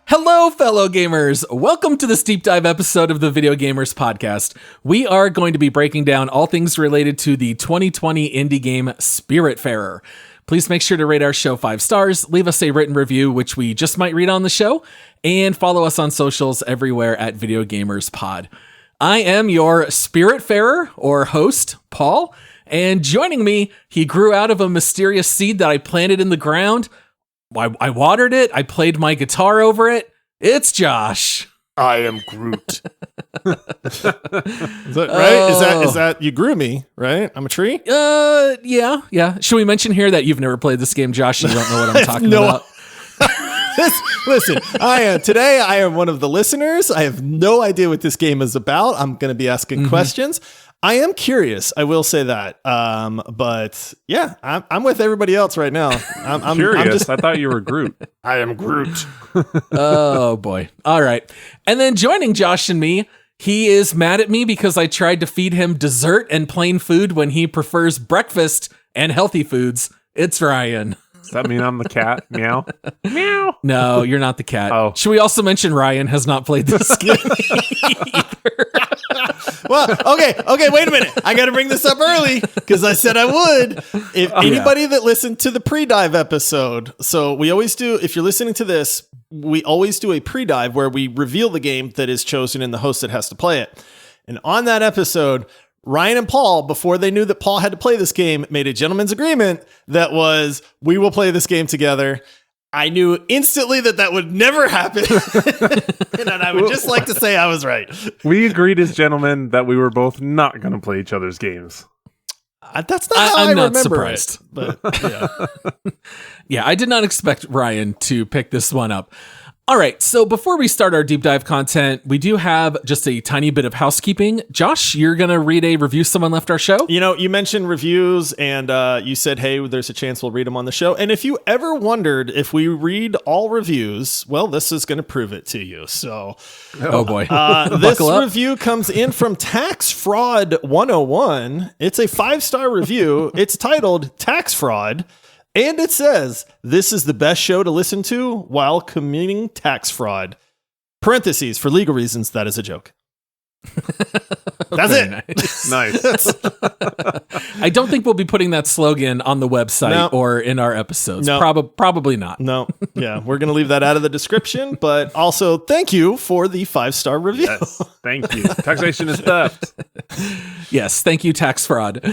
Hello, fellow gamers! Welcome to this deep dive episode of the Video Gamers Podcast. We are going to be breaking down all things related to the 2020 indie game Spiritfarer. Please make sure to rate our show 5 stars, leave us a written review, which we just might read on the show, and follow us on socials everywhere at Video Gamers Pod. I am your Spiritfarer, or host, Paul, and joining me, he grew out of a mysterious seed that I planted in the ground. I watered it. I played my guitar over it. It's Josh. I am Groot. Is that right? Is that you grew me, right? I'm a tree? Yeah. Should we mention here that you've never played this game, Josh, and you don't know what I'm talking about? Listen, I am one of the listeners. I have no idea what this game is about. I'm going to be asking questions. I am curious. I will say that. But yeah, I'm with everybody else right now. I'm curious. I thought you were Groot. I am Groot. Oh boy. All right. And then joining Josh and me, he is mad at me because I tried to feed him dessert and plain food when he prefers breakfast and healthy foods. It's Ryan. Does that mean I'm the cat? Meow. Meow. No, you're not the cat. Oh. Should we also mention Ryan has not played this game either? Well, okay, wait a minute. I got to bring this up early because I said I would. If anybody that listened to the pre-dive episode, so we always do, if you're listening to this, we always do a pre-dive where we reveal the game that is chosen and the host that has to play it. And on that episode, Ryan and Paul, before they knew that Paul had to play this game, made a gentleman's agreement that was, we will play this game together. I knew instantly that would never happen. And I would just like to say I was right. We agreed as gentlemen that we were both not going to play each other's games. That's not how I not remember surprised. it. But yeah. Yeah, I did not expect Ryan to pick this one up. All right, so before we start our deep dive content, we do have just a tiny bit of housekeeping. Josh, you're going to read a review someone left our show? You know, you mentioned reviews and you said, hey, there's a chance we'll read them on the show. And if you ever wondered if we read all reviews, well, this is going to prove it to you. So, oh boy. This review comes in from Tax Fraud 101. It's a 5-star review. It's titled Tax Fraud. And it says, this is the best show to listen to while commuting tax fraud. Parentheses, for legal reasons, that is a joke. That's it. Nice. I don't think we'll be putting that slogan on the website or in our episodes. Probably not. No. Yeah, we're going to leave that out of the description. But also, thank you for the 5-star review. Yes, thank you. Taxation is theft. Yes, thank you, Tax Fraud.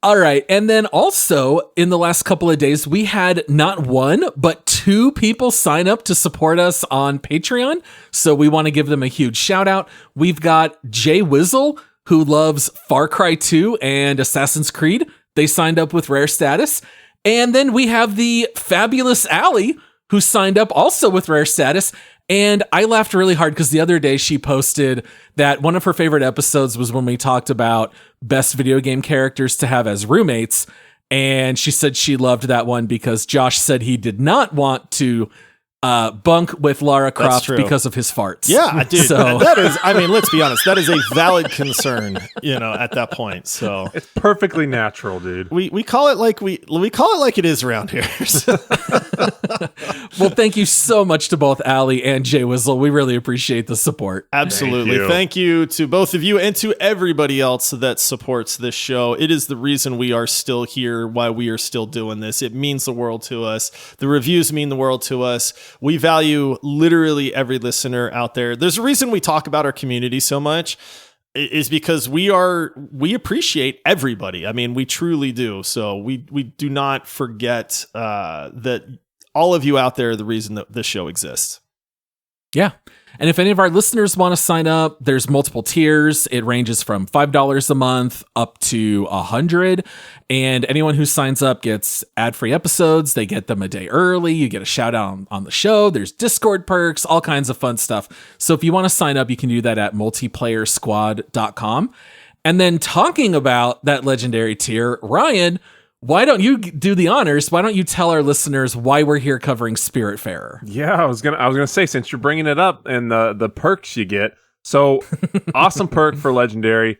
All right. And then also, in the last couple of days, we had not one, but 2 people sign up to support us on Patreon. So we want to give them a huge shout out. We've got Jay Wizzle, who loves Far Cry 2 and Assassin's Creed. They signed up with rare status. And then we have the fabulous Allie, who signed up also with rare status. And I laughed really hard because the other day she posted that one of her favorite episodes was when we talked about best video game characters to have as roommates. And she said she loved that one because Josh said he did not want to bunk with Lara Croft because of his farts. Yeah, dude. So that is, I mean, let's be honest, that is a valid concern, at that point. So it's perfectly natural, dude. We call it like we call it like it is around here. Well, thank you so much to both Allie and Jay Wizzle. We really appreciate the support. Absolutely. Thank you to both of you and to everybody else that supports this show. It is the reason we are still here, why we are still doing this. It means the world to us. The reviews mean the world to us. We value literally every listener out there. There's a reason we talk about our community so much is because we appreciate everybody. I mean, we truly do. So we do not forget that all of you out there are the reason that this show exists. Yeah. And if any of our listeners want to sign up, there's multiple tiers. It ranges from $5 a month up to $100. And anyone who signs up gets ad-free episodes. They get them a day early. You get a shout out on the show. There's Discord perks, all kinds of fun stuff. So if you want to sign up, you can do that at multiplayersquad.com. And then talking about that legendary tier, Ryan, why don't you do the honors? Why don't you tell our listeners why we're here covering Spiritfarer? Yeah, I was gonna say, since you're bringing it up and the perks you get. So awesome perk for legendary.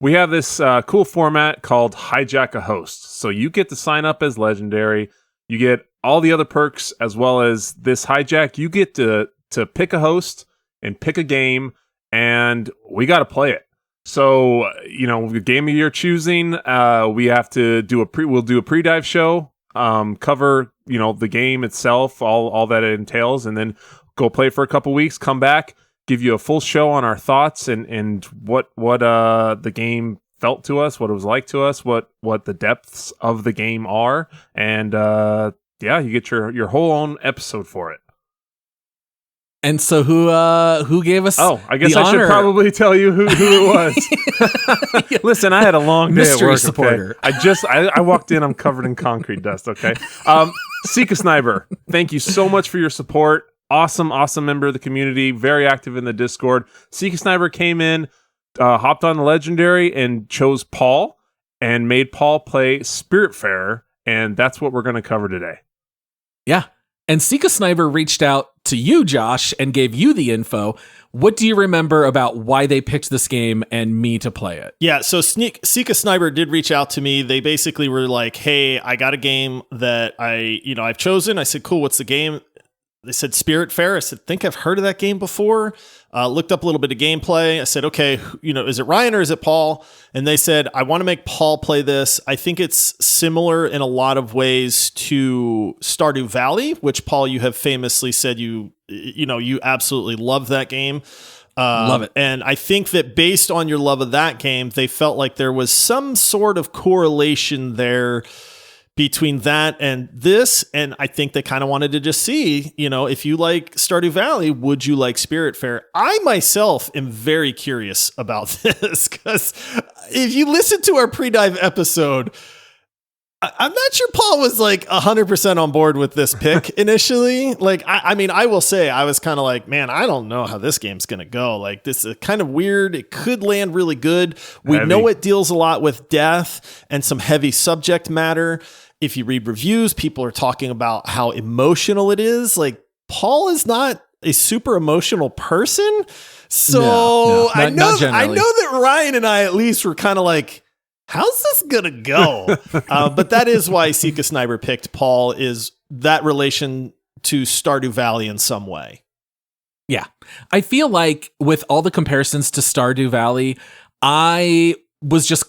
We have this cool format called Hijack a Host. So you get to sign up as legendary. You get all the other perks as well as this hijack. You get to to pick a host and pick a game, and we got to play it. So, the game of your choosing, we have to we'll do a pre-dive show, cover, the game itself, all that it entails, and then go play for a couple weeks, come back, give you a full show on our thoughts and what the game felt to us, what it was like to us, what the depths of the game are, and you get your whole own episode for it. And so who gave us? Oh, I guess I should probably tell you who it was. Listen, I had a long day Mystery at work. supporter. Okay? I walked in. I'm covered in concrete dust. Okay, Cykasniber, thank you so much for your support. Awesome member of the community. Very active in the Discord. Cykasniber came in, hopped on the Legendary, and chose Paul, and made Paul play Spiritfarer, and that's what we're going to cover today. Yeah. And Cykasniber reached out to you, Josh, and gave you the info. What do you remember about why they picked this game and me to play it? Yeah, so Cykasniber did reach out to me. They basically were like, hey, I got a game that I've chosen. I said, cool, what's the game? They said Spiritfarer. I said, think I've heard of that game before. Looked up a little bit of gameplay. I said, okay, is it Ryan or is it Paul? And they said, I want to make Paul play this. I think it's similar in a lot of ways to Stardew Valley, which, Paul, you have famously said you absolutely love that game. Love it. And I think that based on your love of that game, they felt like there was some sort of correlation there between that and this, and I think they kind of wanted to just see, if you like Stardew Valley, would you like Spiritfarer? I myself am very curious about this, because if you listen to our pre-dive episode, I'm not sure Paul was like 100% on board with this pick initially. Like, I will say I was kind of like, man, I don't know how this game's going to go. Like, this is kind of weird. It could land really good. We know it deals a lot with death and some heavy subject matter. If you read reviews, people are talking about how emotional it is. Like, Paul is not a super emotional person. So No, I know generally. that Ryan and I at least were kind of like, how's this gonna go? But that is why Cykasniber picked Paul, is that relation to Stardew Valley in some way. Yeah. I feel like with all the comparisons to Stardew Valley, I was just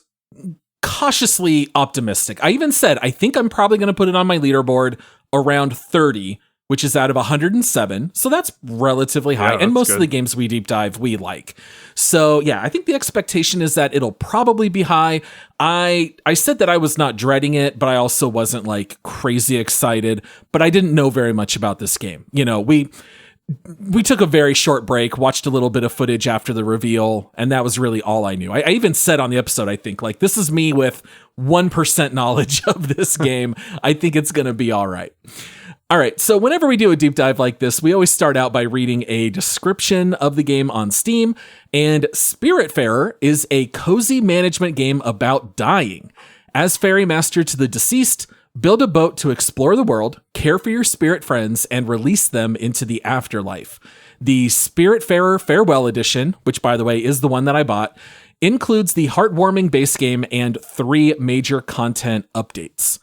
cautiously optimistic. I even said, I think I'm probably going to put it on my leaderboard around 30, which is out of 107. So that's relatively high. Yeah, and most good. of the games we deep dive, we like. So yeah, I think the expectation is that it'll probably be high. I said that I was not dreading it, but I also wasn't like crazy excited, but I didn't know very much about this game. We took a very short break, watched a little bit of footage after the reveal, and that was really all I knew. I even said on the episode, I think, like, this is me with 1% knowledge of this game. I think it's going to be all right. All right, so whenever we do a deep dive like this, we always start out by reading a description of the game on Steam, and Spiritfarer is a cozy management game about dying. As ferry master to the deceased, build a boat to explore the world, care for your spirit friends, and release them into the afterlife. The Spiritfarer Farewell Edition, which, by the way, is the one that I bought, includes the heartwarming base game and 3 major content updates.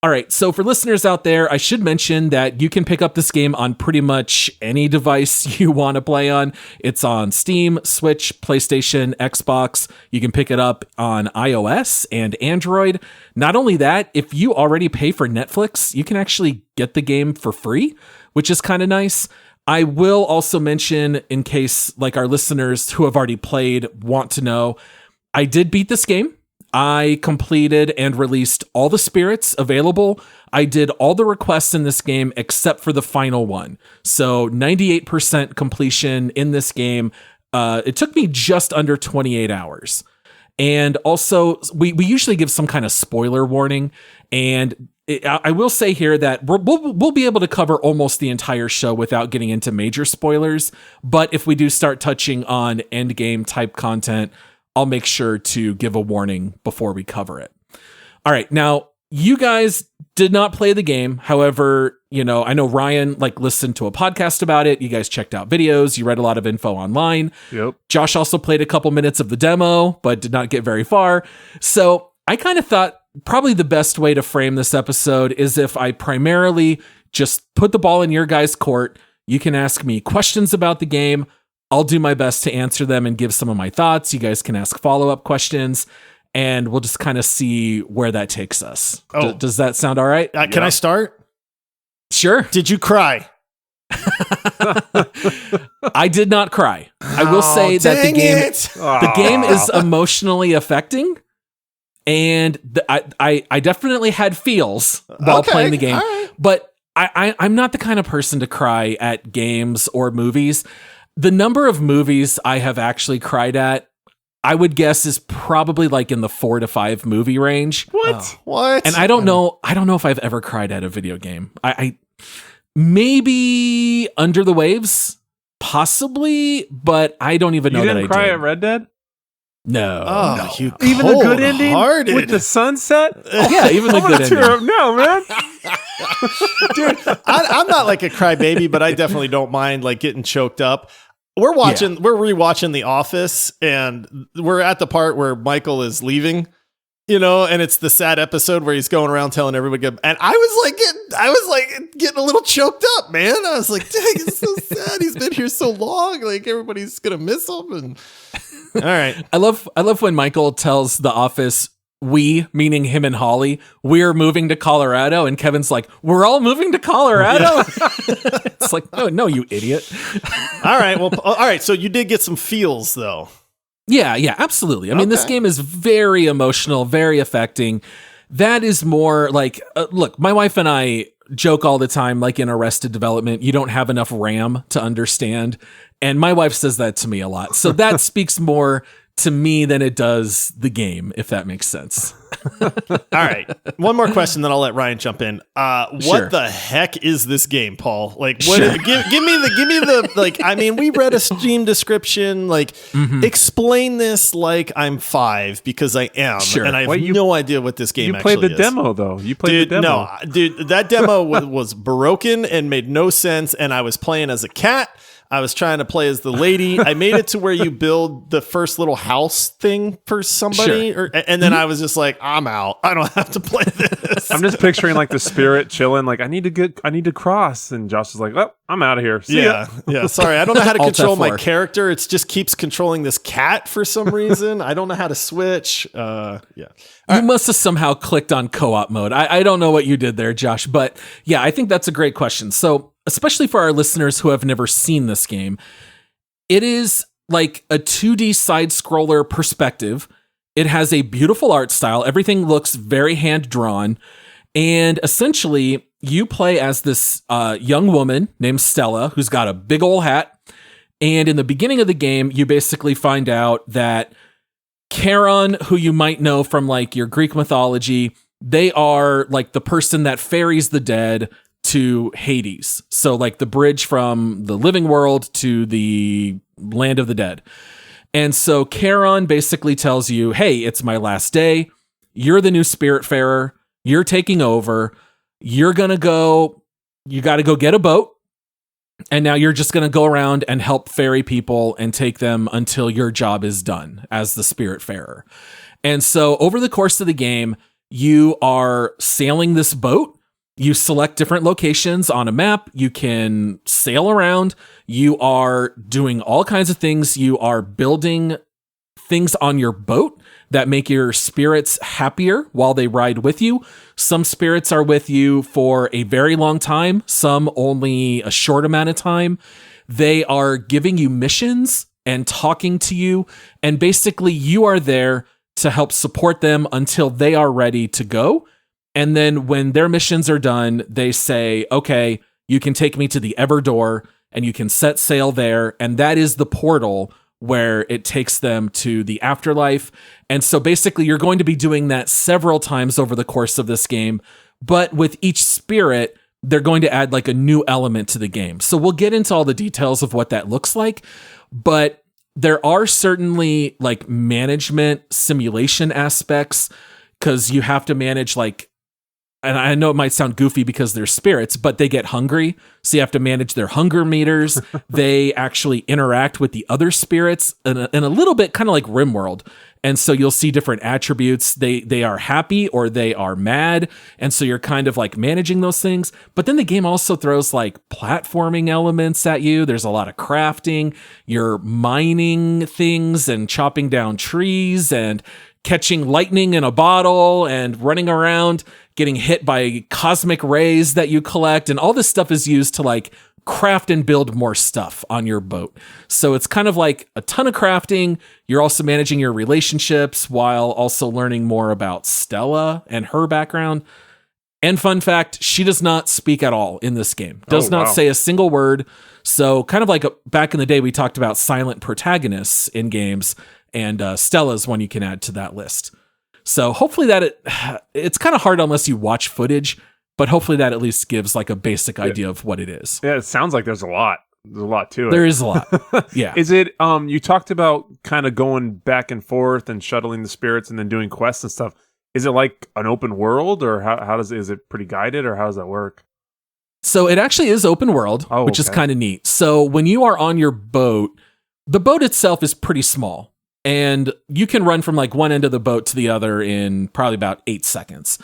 All right, so for listeners out there, I should mention that you can pick up this game on pretty much any device you want to play on. It's on Steam, Switch, PlayStation, Xbox. You can pick it up on iOS and Android. Not only that, if you already pay for Netflix, you can actually get the game for free, which is kind of nice. I will also mention, in case like our listeners who have already played want to know, I did beat this game. I completed and released all the spirits available. I did all the requests in this game except for the final one. So 98% completion in this game. It took me just under 28 hours. And also, we usually give some kind of spoiler warning. And I will say here that we'll be able to cover almost the entire show without getting into major spoilers. But if we do start touching on endgame type content, I'll make sure to give a warning before we cover it. All right. Now, you guys did not play the game. However, I know Ryan listened to a podcast about it. You guys checked out videos. You read a lot of info online. Yep. Josh also played a couple minutes of the demo, but did not get very far. So I kind of thought probably the best way to frame this episode is if I primarily just put the ball in your guys' court. You can ask me questions about the game. I'll do my best to answer them and give some of my thoughts. You guys can ask follow-up questions, and we'll just kind of see where that takes us. Does that sound all right? Can I start? Sure. Did you cry? I did not cry. I will say that the game is emotionally affecting, and I definitely had feels while playing the game. Right. But I'm not the kind of person to cry at games or movies. The number of movies I have actually cried at, I would guess, is probably like in the 4 to 5 movie range. What? What? And I don't know if I've ever cried at a video game. I maybe Under the Waves, possibly, but I don't even know that I did. You didn't cry at Red Dead? No. Oh, no. you even the good ending with the sunset? Yeah, even the good ending. No, man. Dude, I'm not like a crybaby, but I definitely don't mind like getting choked up. We're rewatching The Office, and we're at the part where Michael is leaving, and it's the sad episode where he's going around telling everybody. And I was like getting a little choked up, man. I was like, dang, it's so sad. He's been here so long. Like everybody's gonna miss him. And all right, I love when Michael tells The Office, we, meaning him and Holly, we're moving to Colorado, and Kevin's like, we're all moving to Colorado. Yeah. It's like, no, you idiot. All right. So you did get some feels though. Yeah, absolutely. I mean, this game is very emotional, very affecting. That is more like, look, my wife and I joke all the time, like in Arrested Development, you don't have enough RAM to understand. And my wife says that to me a lot. So that speaks more to me than it does the game, if that makes sense. All right. One more question, then I'll let Ryan jump in. What the heck is this game, Paul? Like, what? Sure. Give me the like. I mean, we read a Steam description. Like, explain this like I'm 5 because I am, and I have no idea what this game. You played the demo though. You played the demo. No, dude, that demo was broken and made no sense. And I was playing as a cat. I was trying to play as the lady. I made it to where you build the first little house thing for somebody. Sure. And then I was just like, I'm out. I don't have to play this. I'm just picturing like the spirit chilling. Like, I need to cross. And Josh is like, oh, I'm out of here. See ya. Yeah. Sorry. I don't know how to control my character. It just keeps controlling this cat for some reason. I don't know how to switch. Yeah. You must have somehow clicked on co-op mode. I don't know what you did there, Josh, but yeah, I think that's a great question. So, especially for our listeners who have never seen this game, it is like a 2D side-scroller perspective. It has a beautiful art style. Everything looks very hand-drawn. And essentially, you play as this young woman named Stella, who's got a big old hat. And in the beginning of the game, you basically find out that Charon, who you might know from like your Greek mythology, they are like the person that ferries the dead to Hades. So like the bridge from the living world to the land of the dead. And so Charon basically tells you, hey, it's my last day. You're the new Spiritfarer. You're taking over. You got to go get a boat. And now you're just going to go around and help ferry people and take them until your job is done as the Spiritfarer. And so over the course of the game, you are sailing this boat. You select different locations on a map. You can sail around. You are doing all kinds of things. You are building things on your boat that make your spirits happier while they ride with you. Some spirits are with you for a very long time, some only a short amount of time. They are giving you missions and talking to you, and basically you are there to help support them until they are ready to go. And then when their missions are done, they say, okay, you can take me to the Everdoor and you can set sail there. And that is the portal where it takes them to the afterlife. And so basically you're going to be doing that several times over the course of this game. But with each spirit, they're going to add like a new element to the game. So we'll get into all the details of what that looks like. But there are certainly like management simulation aspects, because you have to manage like, and I know it might sound goofy because they're spirits, but they get hungry. So you have to manage their hunger meters. They actually interact with the other spirits in a little bit kind of like RimWorld. And so you'll see different attributes. They are happy or they are mad. And so you're kind of like managing those things. But then the game also throws like platforming elements at you. There's a lot of crafting. You're mining things and chopping down trees and catching lightning in a bottle and running around, getting hit by cosmic rays that you collect. And all this stuff is used to like craft and build more stuff on your boat. So it's kind of like a ton of crafting. You're also managing your relationships while also learning more about Stella and her background. And fun fact, she does not speak at all in this game. Does not say a single word. So kind of like back in the day, we talked about silent protagonists in games, and Stella's one you can add to that list. So hopefully it's kind of hard unless you watch footage, but hopefully that at least gives like a basic idea of what it is. Yeah, it sounds like there's a lot. There's a lot to it. There is a lot. Yeah. Is it, you talked about kind of going back and forth and shuttling the spirits and then doing quests and stuff. Is it like an open world, or is it pretty guided, or how does that work? So it actually is open world, which is kind of neat. So when you are on your boat, the boat itself is pretty small, and you can run from like one end of the boat to the other in probably about 8 seconds.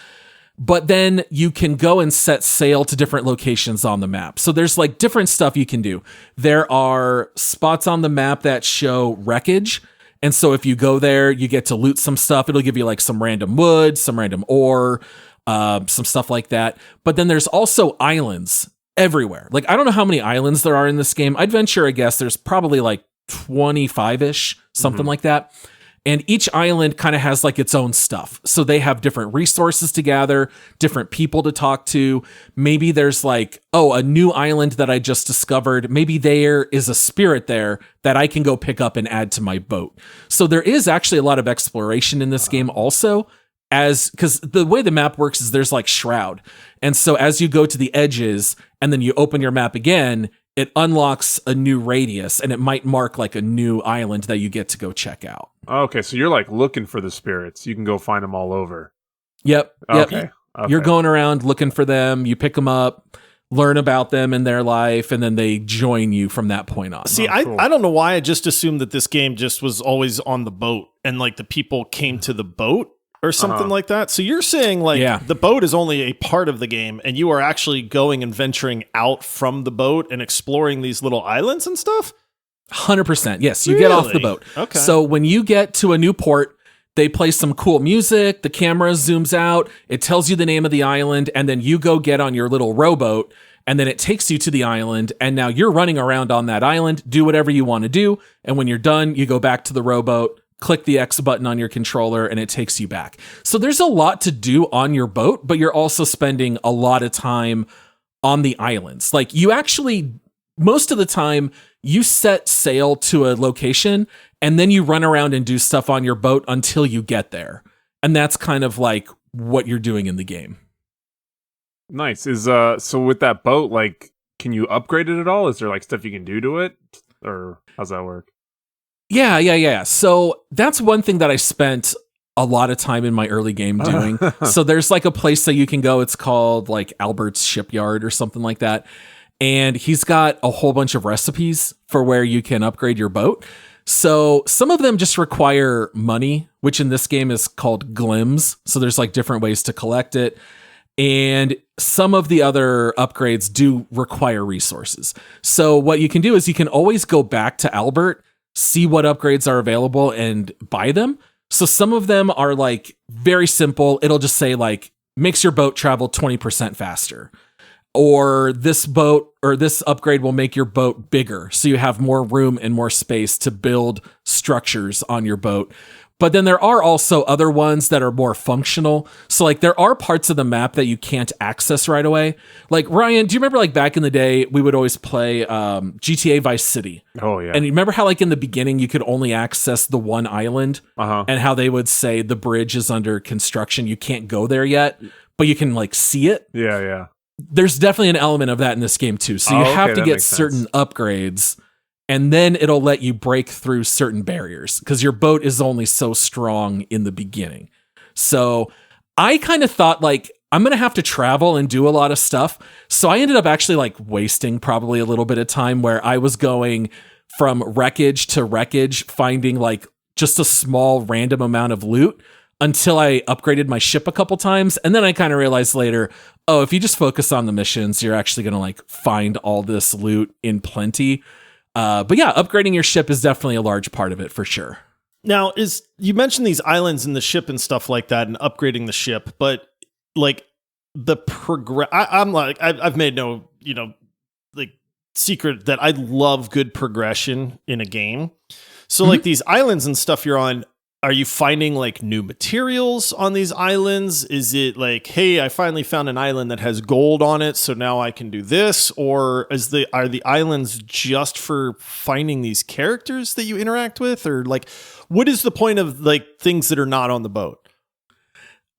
But then you can go and set sail to different locations on the map. So there's like different stuff you can do. There are spots on the map that show wreckage. And so if you go there, you get to loot some stuff. It'll give you like some random wood, some random ore, some stuff like that. But then there's also islands everywhere. Like, I don't know how many islands there are in this game. I'd venture a guess there's probably like 25-ish, something like that. And each island kind of has like its own stuff. So they have different resources to gather, different people to talk to. Maybe there's like, a new island that I just discovered. Maybe there is a spirit there that I can go pick up and add to my boat. So there is actually a lot of exploration in this game also, because the way the map works is there's like shroud. And so as you go to the edges and then you open your map again, it unlocks a new radius, and it might mark like a new island that you get to go check out. Okay, so you're like looking for the spirits. You can go find them all over. Yep. Okay. You're going around looking for them. You pick them up, learn about them and their life, and then they join you from that point on. See, cool. I don't know why I just assumed that this game just was always on the boat, and like the people came to the boat or something like that. So you're saying like the boat is only a part of the game, and you are actually going and venturing out from the boat and exploring these little islands and stuff? 100%. Yes, you get off the boat. Okay. So when you get to a new port, they play some cool music, the camera zooms out, it tells you the name of the island, and then you go get on your little rowboat, and then it takes you to the island, and now you're running around on that island, do whatever you want to do, and when you're done, you go back to the rowboat, click the X button on your controller, and it takes you back. So there's a lot to do on your boat, but you're also spending a lot of time on the islands. Like, you actually, most of the time, you set sail to a location, and then you run around and do stuff on your boat until you get there. And that's kind of like what you're doing in the game. Nice. So with that boat, like, can you upgrade it at all? Is there like stuff you can do to it? Or how's that work? Yeah. So that's one thing that I spent a lot of time in my early game doing. So there's like a place that you can go. It's called like Albert's Shipyard or something like that. And he's got a whole bunch of recipes for where you can upgrade your boat. So some of them just require money, which in this game is called glims. So there's like different ways to collect it. And some of the other upgrades do require resources. So what you can do is you can always go back to Albert, see what upgrades are available, and buy them. So some of them are like very simple. It'll just say like, makes your boat travel 20% faster. Or this boat or this upgrade will make your boat bigger, so you have more room and more space to build structures on your boat. But then there are also other ones that are more functional. So like there are parts of the map that you can't access right away. Like, Ryan, do you remember like back in the day, we would always play GTA Vice City? Oh, yeah. And you remember how like in the beginning, you could only access the one island and how they would say the bridge is under construction. You can't go there yet, but you can like see it. Yeah. There's definitely an element of that in this game too. So you have to get certain upgrades, and then it'll let you break through certain barriers because your boat is only so strong in the beginning. So I kind of thought like, I'm going to have to travel and do a lot of stuff. So I ended up actually like wasting probably a little bit of time where I was going from wreckage to wreckage, finding like just a small random amount of loot until I upgraded my ship a couple times. And then I kind of realized later, oh, if you just focus on the missions, you're actually going to like find all this loot in plenty. But yeah, upgrading your ship is definitely a large part of it for sure. Now, you mentioned these islands and the ship and stuff like that and upgrading the ship, but like the I've made no, like secret that I love good progression in a game. So like these islands and stuff you're on, are you finding like new materials on these islands? Is it like, hey, I finally found an island that has gold on it, so now I can do this? Or are the islands just for finding these characters that you interact with? Or like, what is the point of like things that are not on the boat?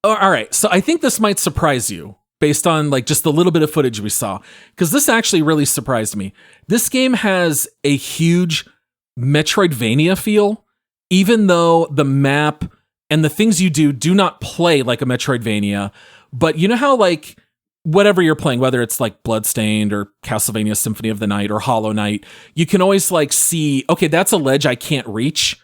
Oh, all right. So I think this might surprise you based on like just the little bit of footage we saw, because this actually really surprised me. This game has a huge Metroidvania feel, even though the map and the things you do not play like a Metroidvania. But you know how like whatever you're playing, whether it's like Bloodstained or Castlevania Symphony of the Night or Hollow Knight, you can always like see, okay, that's a ledge I can't reach,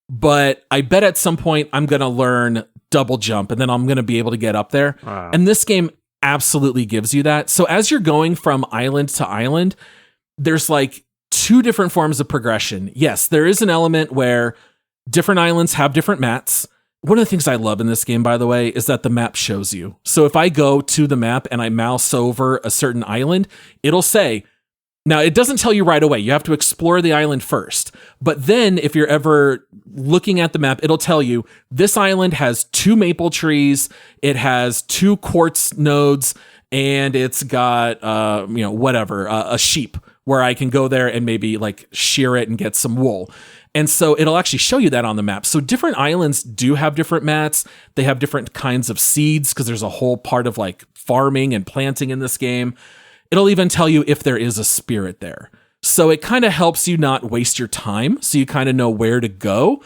but I bet at some point I'm going to learn double jump and then I'm going to be able to get up there. Wow. And this game absolutely gives you that. So as you're going from island to island, there's like two different forms of progression. Yes, there is an element where different islands have different mats. One of the things I love in this game, by the way, is that the map shows you. So if I go to the map and I mouse over a certain island, it'll say, now it doesn't tell you right away. You have to explore the island first. But then if you're ever looking at the map, it'll tell you this island has 2 maple trees. It has 2 quartz nodes, and it's got, a sheep where I can go there and maybe like shear it and get some wool. And so it'll actually show you that on the map. So different islands do have different mats. They have different kinds of seeds because there's a whole part of like farming and planting in this game. It'll even tell you if there is a spirit there. So it kind of helps you not waste your time. So you kind of know where to go.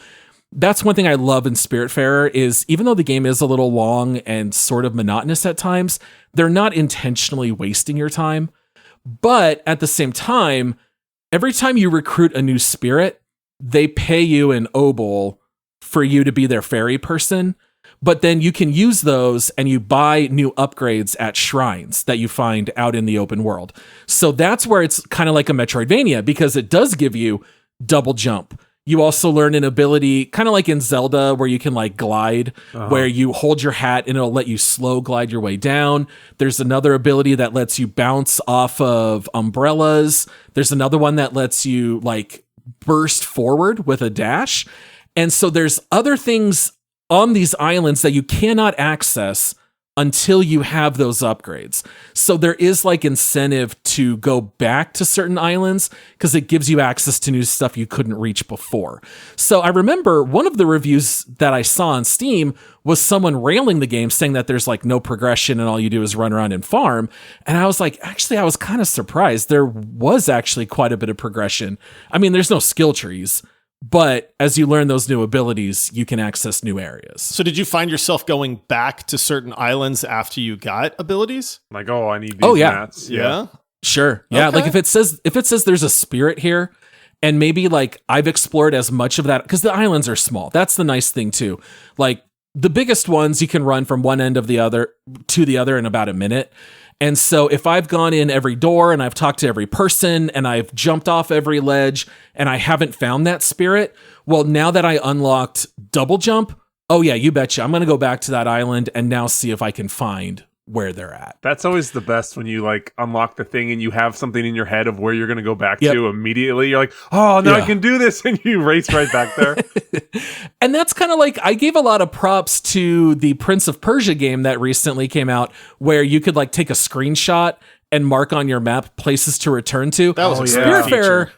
That's one thing I love in Spiritfarer is even though the game is a little long and sort of monotonous at times, they're not intentionally wasting your time. But at the same time, every time you recruit a new spirit, they pay you an obol for you to be their fairy person, but then you can use those and you buy new upgrades at shrines that you find out in the open world. So that's where it's kind of like a Metroidvania because it does give you double jump. You also learn an ability kind of like in Zelda where you can like glide, where you hold your hat and it'll let you slow glide your way down. There's another ability that lets you bounce off of umbrellas. There's another one that lets you like burst forward with a dash. And so there's other things on these islands that you cannot access until you have those upgrades. So there is like incentive to go back to certain islands because it gives you access to new stuff you couldn't reach before. So I remember one of the reviews that I saw on Steam was someone railing the game saying that there's like no progression and all you do is run around and farm. And I was like, actually, I was kind of surprised. There was actually quite a bit of progression. I mean, there's no skill trees, but as you learn those new abilities, you can access new areas. So did you find yourself going back to certain islands after you got abilities? Like, oh, I need these mats. Yeah. Sure. Yeah. Okay. Like if it says there's a spirit here and maybe like I've explored as much of that because the islands are small. That's the nice thing too. Like the biggest ones you can run from one end of the other to the other in about a minute. And so if I've gone in every door and I've talked to every person and I've jumped off every ledge and I haven't found that spirit, well, now that I unlocked double jump, oh yeah, you betcha. I'm going to go back to that island and now see if I can find where they're at. That's always the best when you like unlock the thing and you have something in your head of where you're going to go back to immediately. You're like, oh, now I can do this. And you race right back there. And that's kind of like, I gave a lot of props to the Prince of Persia game that recently came out where you could like take a screenshot and mark on your map places to return to. That was a Spiritfarer,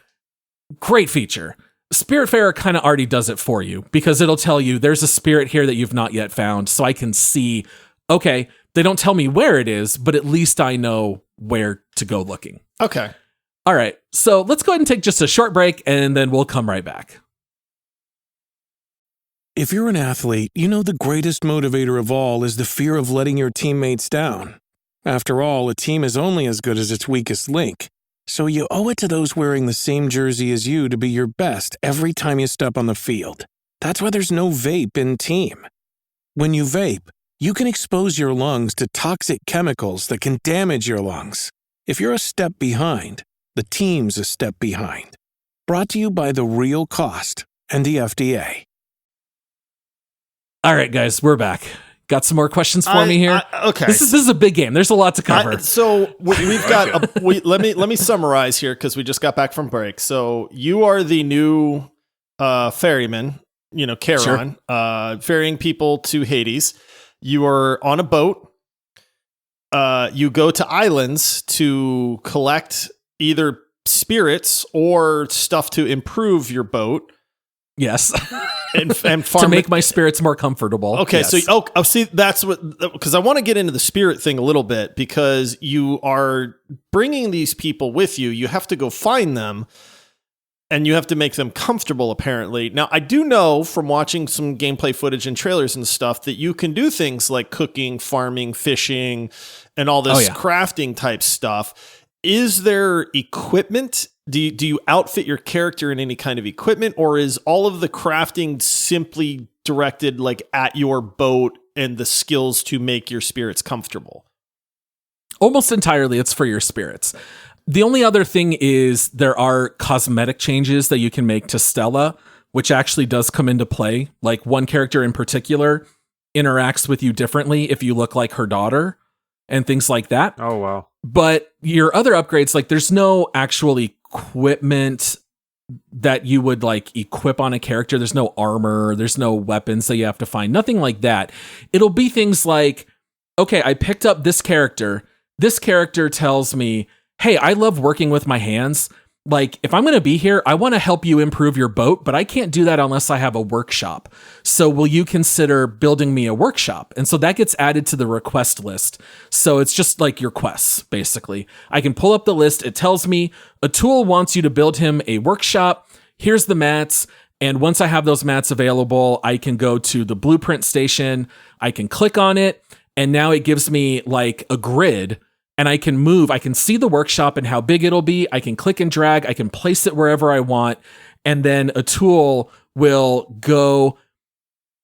great feature. Spiritfarer kind of already does it for you because it'll tell you there's a spirit here that you've not yet found. So I can see, okay, they don't tell me where it is, but at least I know where to go looking. Okay. All right. So let's go ahead and take just a short break and then we'll come right back. If you're an athlete, you know the greatest motivator of all is the fear of letting your teammates down. After all, a team is only as good as its weakest link. So you owe it to those wearing the same jersey as you to be your best every time you step on the field. That's why there's no vape in Team. When you vape, you can expose your lungs to toxic chemicals that can damage your lungs. If you're a step behind, the Team's a step behind. Brought to you by The Real Cost and the FDA. All right, guys, we're back. Got some more questions for me here? Okay. This is a big game. There's a lot to cover. We've got. Let me summarize here because we just got back from break. So you are the new ferryman. Charon, ferrying people to Hades. You are on a boat. You go to islands to collect either spirits or stuff to improve your boat. Yes. And farm to make my spirits more comfortable. Okay, yes. so see, that's what, because I want to get into the spirit thing a little bit, because you are bringing these people with you. You have to go find them, and you have to make them comfortable, apparently. Now, I do know from watching some gameplay footage and trailers and stuff that you can do things like cooking, farming, fishing, and all this crafting type stuff. Is there equipment? Do you outfit your character in any kind of equipment, or is all of the crafting simply directed like at your boat and the skills to make your spirits comfortable? Almost entirely, it's for your spirits. The only other thing is there are cosmetic changes that you can make to Stella, which actually does come into play. Like one character in particular interacts with you differently if you look like her daughter and things like that. Oh, wow. But your other upgrades, like there's no actual equipment that you would like equip on a character. There's no armor. There's no weapons that you have to find. Nothing like that. It'll be things like, okay, I picked up this character. This character tells me, hey, I love working with my hands. Like, if I'm going to be here, I want to help you improve your boat, but I can't do that unless I have a workshop. So will you consider building me a workshop? And so that gets added to the request list. So it's just like your quests, basically. I can pull up the list. It tells me a tool wants you to build him a workshop. Here's the mats. And once I have those mats available, I can go to the blueprint station. I can click on it. And now it gives me like a grid. And I can move, I can see the workshop and how big it'll be. I can click and drag, I can place it wherever I want. And then a tool will go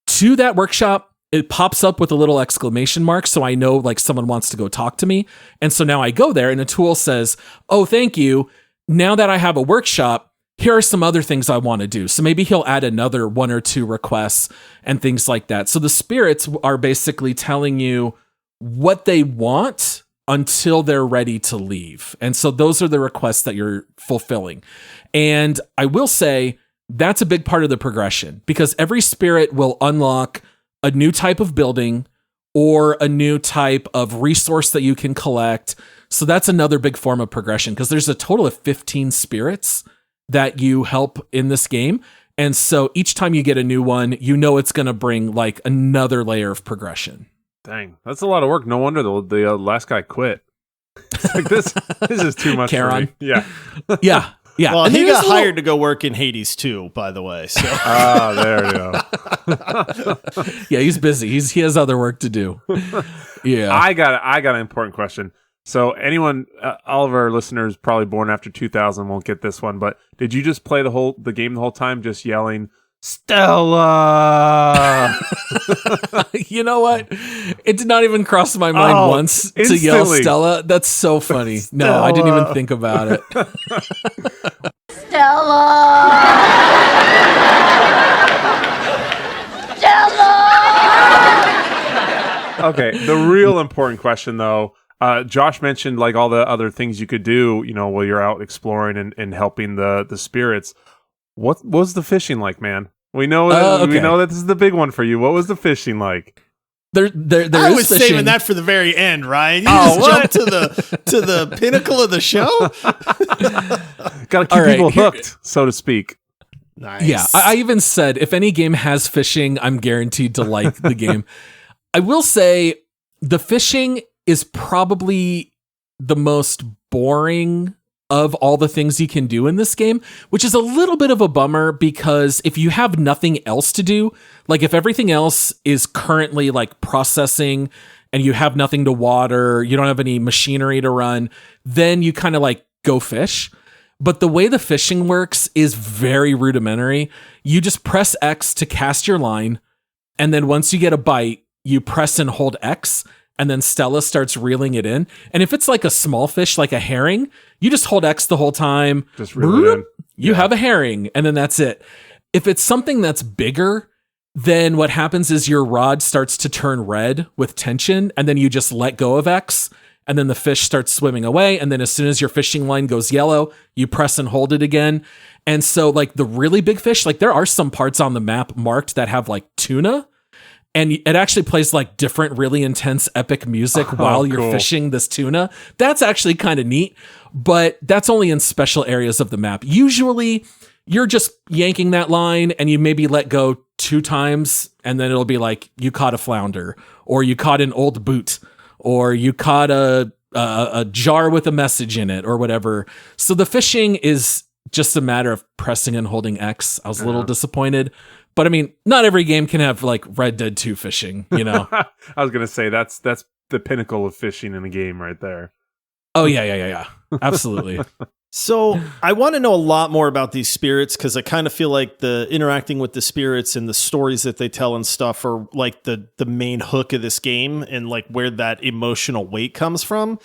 to that workshop. It pops up with a little exclamation mark. So I know like someone wants to go talk to me. And so now I go there and a tool says, oh, thank you. Now that I have a workshop, here are some other things I want to do. So maybe he'll add another 1 or 2 requests and things like that. So the spirits are basically telling you what they want until they're ready to leave. And so those are the requests that you're fulfilling. And I will say that's a big part of the progression, because every spirit will unlock a new type of building or a new type of resource that you can collect. So that's another big form of progression, because there's a total of 15 spirits that you help in this game. And so each time you get a new one, you know it's going to bring like another layer of progression. Dang, that's a lot of work. No wonder the last guy quit. It's like this is too much for me. Yeah. Yeah. Well, and he got hired to go work in Hades too, by the way. So there you go. Yeah, he's busy. He has other work to do. Yeah. I got an important question. So anyone, all of our listeners probably born after 2000 won't get this one, but did you just play the game the whole time just yelling Stella? You know what? It did not even cross my mind once to yell Stella. That's so funny. No, I didn't even think about it. Stella! Stella! Okay, the real important question though, Josh mentioned like all the other things you could do, while you're out exploring and helping the spirits. What was the fishing like, man? We know that we know that this is the big one for you. What was the fishing like? There I was fishing. saving that for the very end, Ryan. You just jumped to the pinnacle of the show. Got to keep people hooked, so to speak. Nice. Yeah, I even said if any game has fishing, I'm guaranteed to like the game. I will say the fishing is probably the most boring of all the things you can do in this game, which is a little bit of a bummer, because if you have nothing else to do, like if everything else is currently like processing and you have nothing to water, you don't have any machinery to run, then you kind of like go fish. But the way the fishing works is very rudimentary. You just press X to cast your line, and then once you get a bite, you press and hold X, and then Stella starts reeling it in. And if it's like a small fish, like a herring, you just hold X the whole time. Just reel it in. You have a herring, and then that's it. If it's something that's bigger, then what happens is your rod starts to turn red with tension, and then you just let go of X, and then the fish starts swimming away. And then as soon as your fishing line goes yellow, you press and hold it again. And so like the really big fish, like there are some parts on the map marked that have like tuna, and it actually plays like different, really intense, epic music while you're fishing this tuna. That's actually kind of neat, but that's only in special areas of the map. Usually you're just yanking that line and you maybe let go 2 times, and then it'll be like you caught a flounder, or you caught an old boot, or you caught a jar with a message in it, or whatever. So the fishing is just a matter of pressing and holding X. I was a little disappointed, but I mean, not every game can have like Red Dead 2 fishing, you know? I was gonna say that's the pinnacle of fishing in a game right there. Oh yeah. Absolutely. So I want to know a lot more about these spirits, because I kind of feel like the interacting with the spirits and the stories that they tell and stuff are like the main hook of this game, and like where that emotional weight comes from.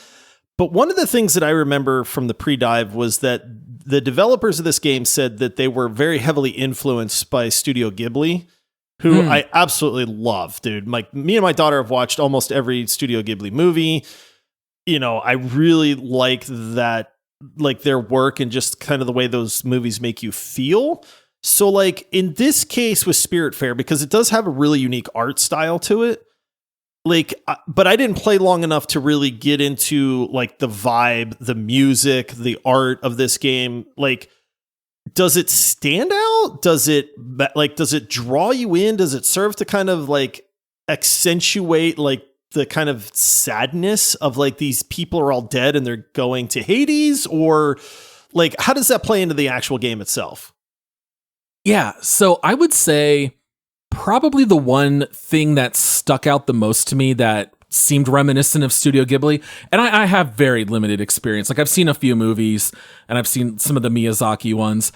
But one of the things that I remember from the pre-dive was that the developers of this game said that they were very heavily influenced by Studio Ghibli, who I absolutely love, dude. Like me and my daughter have watched almost every Studio Ghibli movie. You know, I really like that, like their work and just kind of the way those movies make you feel. So like in this case with Spiritfarer, because it does have a really unique art style to it, like, but I didn't play long enough to really get into like the vibe, the music, the art of this game. Like, does it stand out? Does it draw you in? Does it serve to kind of like accentuate like the kind of sadness of like these people are all dead and they're going to Hades? Or like, how does that play into the actual game itself? Yeah, so I would say probably the one thing that stuck out the most to me that seemed reminiscent of Studio Ghibli, and I have very limited experience. Like I've seen a few movies and I've seen some of the Miyazaki ones,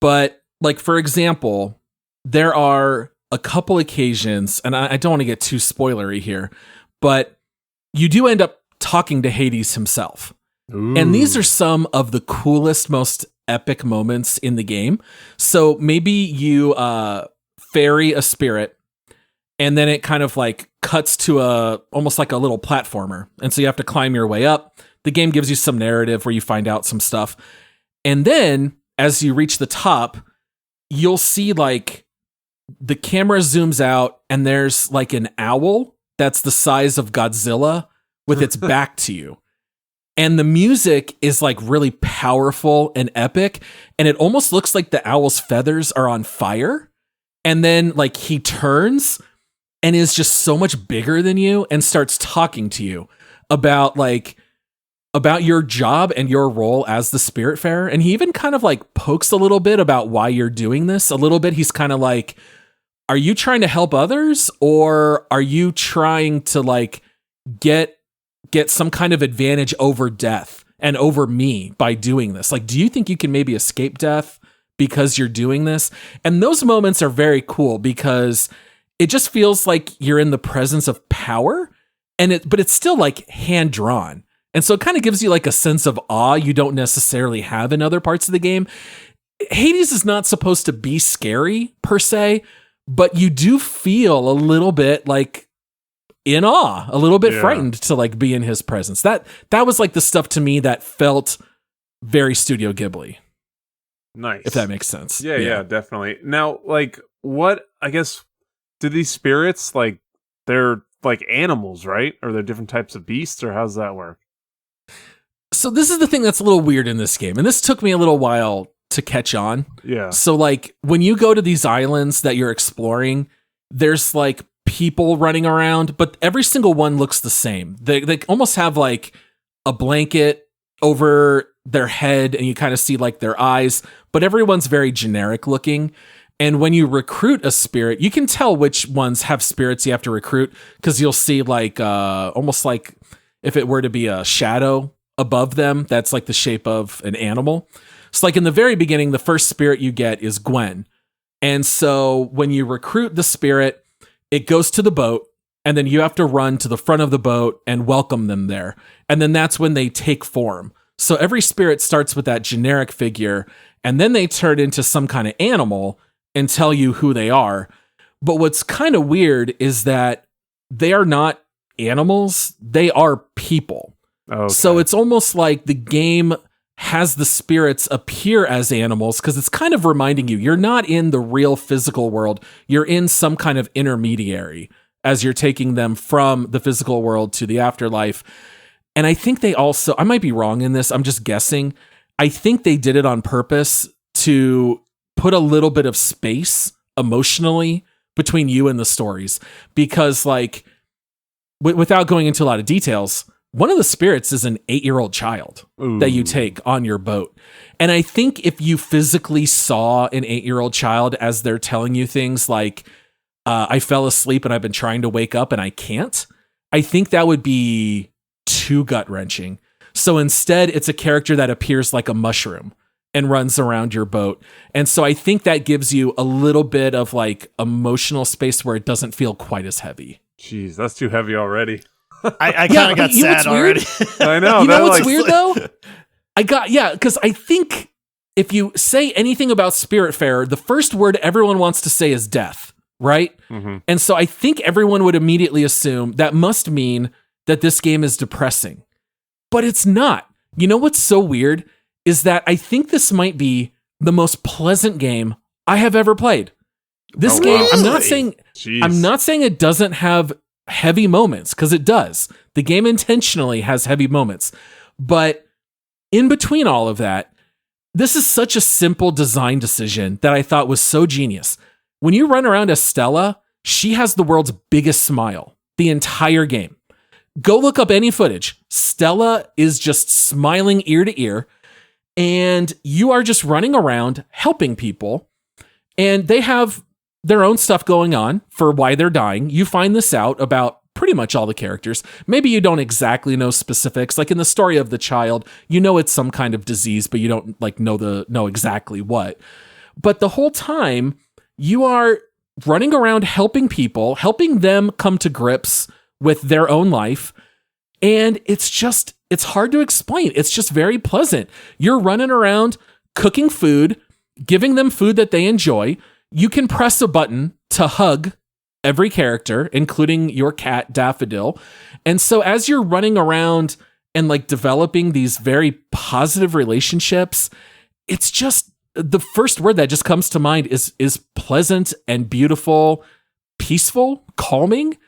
but like, for example, there are a couple occasions, and I don't want to get too spoilery here, but you do end up talking to Hades himself. Ooh. And these are some of the coolest, most epic moments in the game. So maybe you ferry a spirit, and then it kind of like cuts to almost like a little platformer. And so you have to climb your way up. The game gives you some narrative where you find out some stuff. And then as you reach the top, you'll see like the camera zooms out and there's like an owl that's the size of Godzilla with its back to you. And the music is like really powerful and epic. And it almost looks like the owl's feathers are on fire. And then like he turns and is just so much bigger than you and starts talking to you about your job and your role as the Spiritfarer. And he even kind of like pokes a little bit about why you're doing this. A little bit. He's kind of like, are you trying to help others, or are you trying to like get some kind of advantage over death and over me by doing this? Like, do you think you can maybe escape death because you're doing this? And those moments are very cool because it just feels like you're in the presence of power, but it's still like hand drawn. And so it kind of gives you like a sense of awe you don't necessarily have in other parts of the game. Hades is not supposed to be scary per se, but you do feel a little bit like in awe, a little bit frightened to like be in his presence. That was like the stuff to me that felt very Studio Ghibli. Nice. If that makes sense. Yeah, definitely. Now, like, what, I guess, do these spirits, like, they're like animals, right? Or they're different types of beasts, or how does that work? So this is the thing that's a little weird in this game, and this took me a little while to catch on. Yeah. So like when you go to these islands that you're exploring, there's like people running around, but every single one looks the same. They almost have like a blanket over their head and you kind of see like their eyes, but everyone's very generic looking. And when you recruit a spirit, you can tell which ones have spirits you have to recruit, because you'll see like almost like if it were to be a shadow above them, that's like the shape of an animal. So like in the very beginning, the first spirit you get is Gwen. And so when you recruit the spirit, it goes to the boat, and then you have to run to the front of the boat and welcome them there. And then that's when they take form. So every spirit starts with that generic figure, and then they turn into some kind of animal and tell you who they are. But what's kind of weird is that they are not animals, they are people. Okay. So it's almost like the game has the spirits appear as animals because it's kind of reminding you you're not in the real physical world. You're in some kind of intermediary as you're taking them from the physical world to the afterlife. And I think they also, I might be wrong in this, I'm just guessing. I think they did it on purpose to put a little bit of space emotionally between you and the stories. Because like, without going into a lot of details, one of the spirits is an 8-year-old child that you take on your boat. And I think if you physically saw an 8-year-old child as they're telling you things like, I fell asleep and I've been trying to wake up and I can't, I think that would be too gut-wrenching. So instead, it's a character that appears like a mushroom and runs around your boat. And so I think that gives you a little bit of like emotional space where it doesn't feel quite as heavy. Jeez, that's too heavy already. I kind of got sad already. I know. You know what's like, weird though? Because I think if you say anything about Spiritfarer, the first word everyone wants to say is death, right? Mm-hmm. And so I think everyone would immediately assume that must mean that this game is depressing. But it's not. You know what's so weird is that I think this might be the most pleasant game I have ever played. This game, really? I'm not saying it doesn't have heavy moments, because it does. The game intentionally has heavy moments. But in between all of that, this is such a simple design decision that I thought was so genius. When you run around as Stella, she has the world's biggest smile the entire game. Go look up any footage. Stella is just smiling ear to ear, and you are just running around helping people, and they have their own stuff going on for why they're dying. You find this out about pretty much all the characters. Maybe you don't exactly know specifics. Like in the story of the child, you know it's some kind of disease, but you don't like know exactly what. But the whole time, you are running around helping people, helping them come to grips with their own life. And it's hard to explain. It's just very pleasant. You're running around cooking food, giving them food that they enjoy. You can press a button to hug every character, including your cat, Daffodil. And so as you're running around and like developing these very positive relationships, it's just the first word that just comes to mind is pleasant and beautiful, peaceful, calming.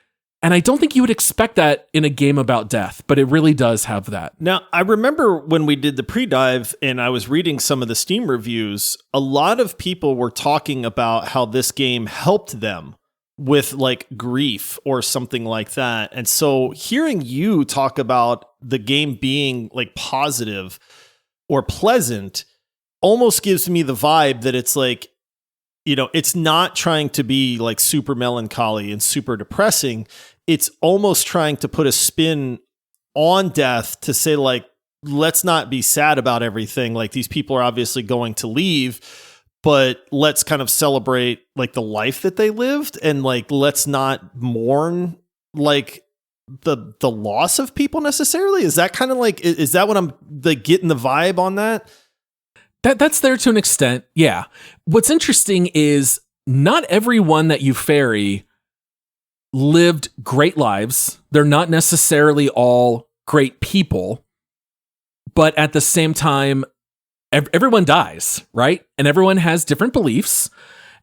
And I don't think you would expect that in a game about death, but it really does have that. Now, I remember when we did the pre-dive and I was reading some of the Steam reviews, a lot of people were talking about how this game helped them with like grief or something like that. And so hearing you talk about the game being like positive or pleasant almost gives me the vibe that it's like, you know, it's not trying to be like super melancholy and super depressing. It's almost trying to put a spin on death to say like, let's not be sad about everything. Like these people are obviously going to leave, but let's kind of celebrate like the life that they lived, and like let's not mourn like the loss of people necessarily. Is that kind of like, is that what I'm like getting the vibe on that? That's there to an extent. Yeah. What's interesting is not everyone that you ferry lived great lives. They're not necessarily all great people, but at the same time, everyone dies, right? And everyone has different beliefs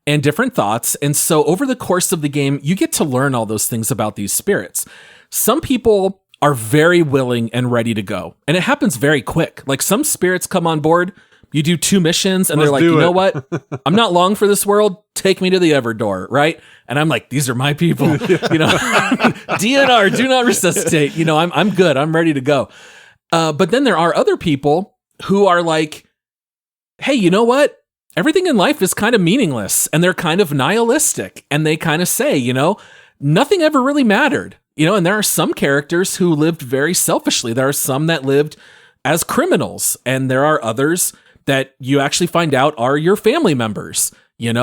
and different thoughts. And so over the course of the game, you get to learn all those things about these spirits. Some people are very willing and ready to go, and it happens very quick. Like some spirits come on board, you do 2 missions, and they're like, you know what? I'm not long for this world. Take me to the Everdoor, right? And I'm like, these are my people. You know, DNR, do not resuscitate. You know, I'm good. I'm ready to go. But then there are other people who are like, hey, you know what? Everything in life is kind of meaningless, and they're kind of nihilistic, and they kind of say, you know, nothing ever really mattered. You know, and there are some characters who lived very selfishly. There are some that lived as criminals, and there are others that you actually find out are your family members. I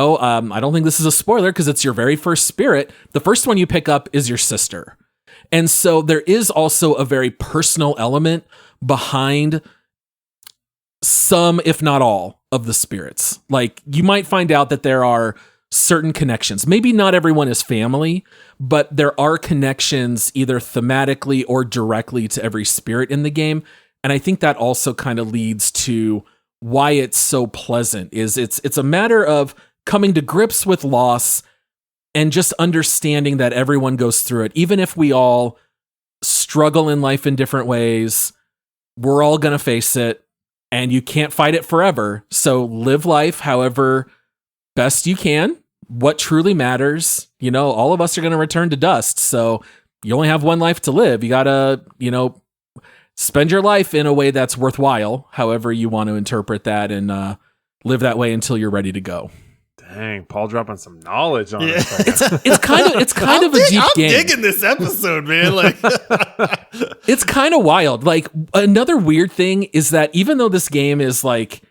don't think this is a spoiler because it's your very first spirit. The first one you pick up is your sister. And so there is also a very personal element behind some, if not all, of the spirits. Like, you might find out that there are certain connections. Maybe not everyone is family, but there are connections either thematically or directly to every spirit in the game. And I think that also kind of leads to why it's so pleasant. It's a matter of coming to grips with loss and just understanding that everyone goes through it. Even if we all struggle in life in different ways, we're all going to face it, and you can't fight it forever. So live life however best you can. What truly matters, all of us are going to return to dust. So you only have one life to live. You got to, spend your life in a way that's worthwhile, however you want to interpret that, and live that way until you're ready to go. Dang, Paul dropping some knowledge on it. It's kind of a deep game. I'm digging this episode, man. Like, it's kind of wild. Like, another weird thing is that even though this game is like,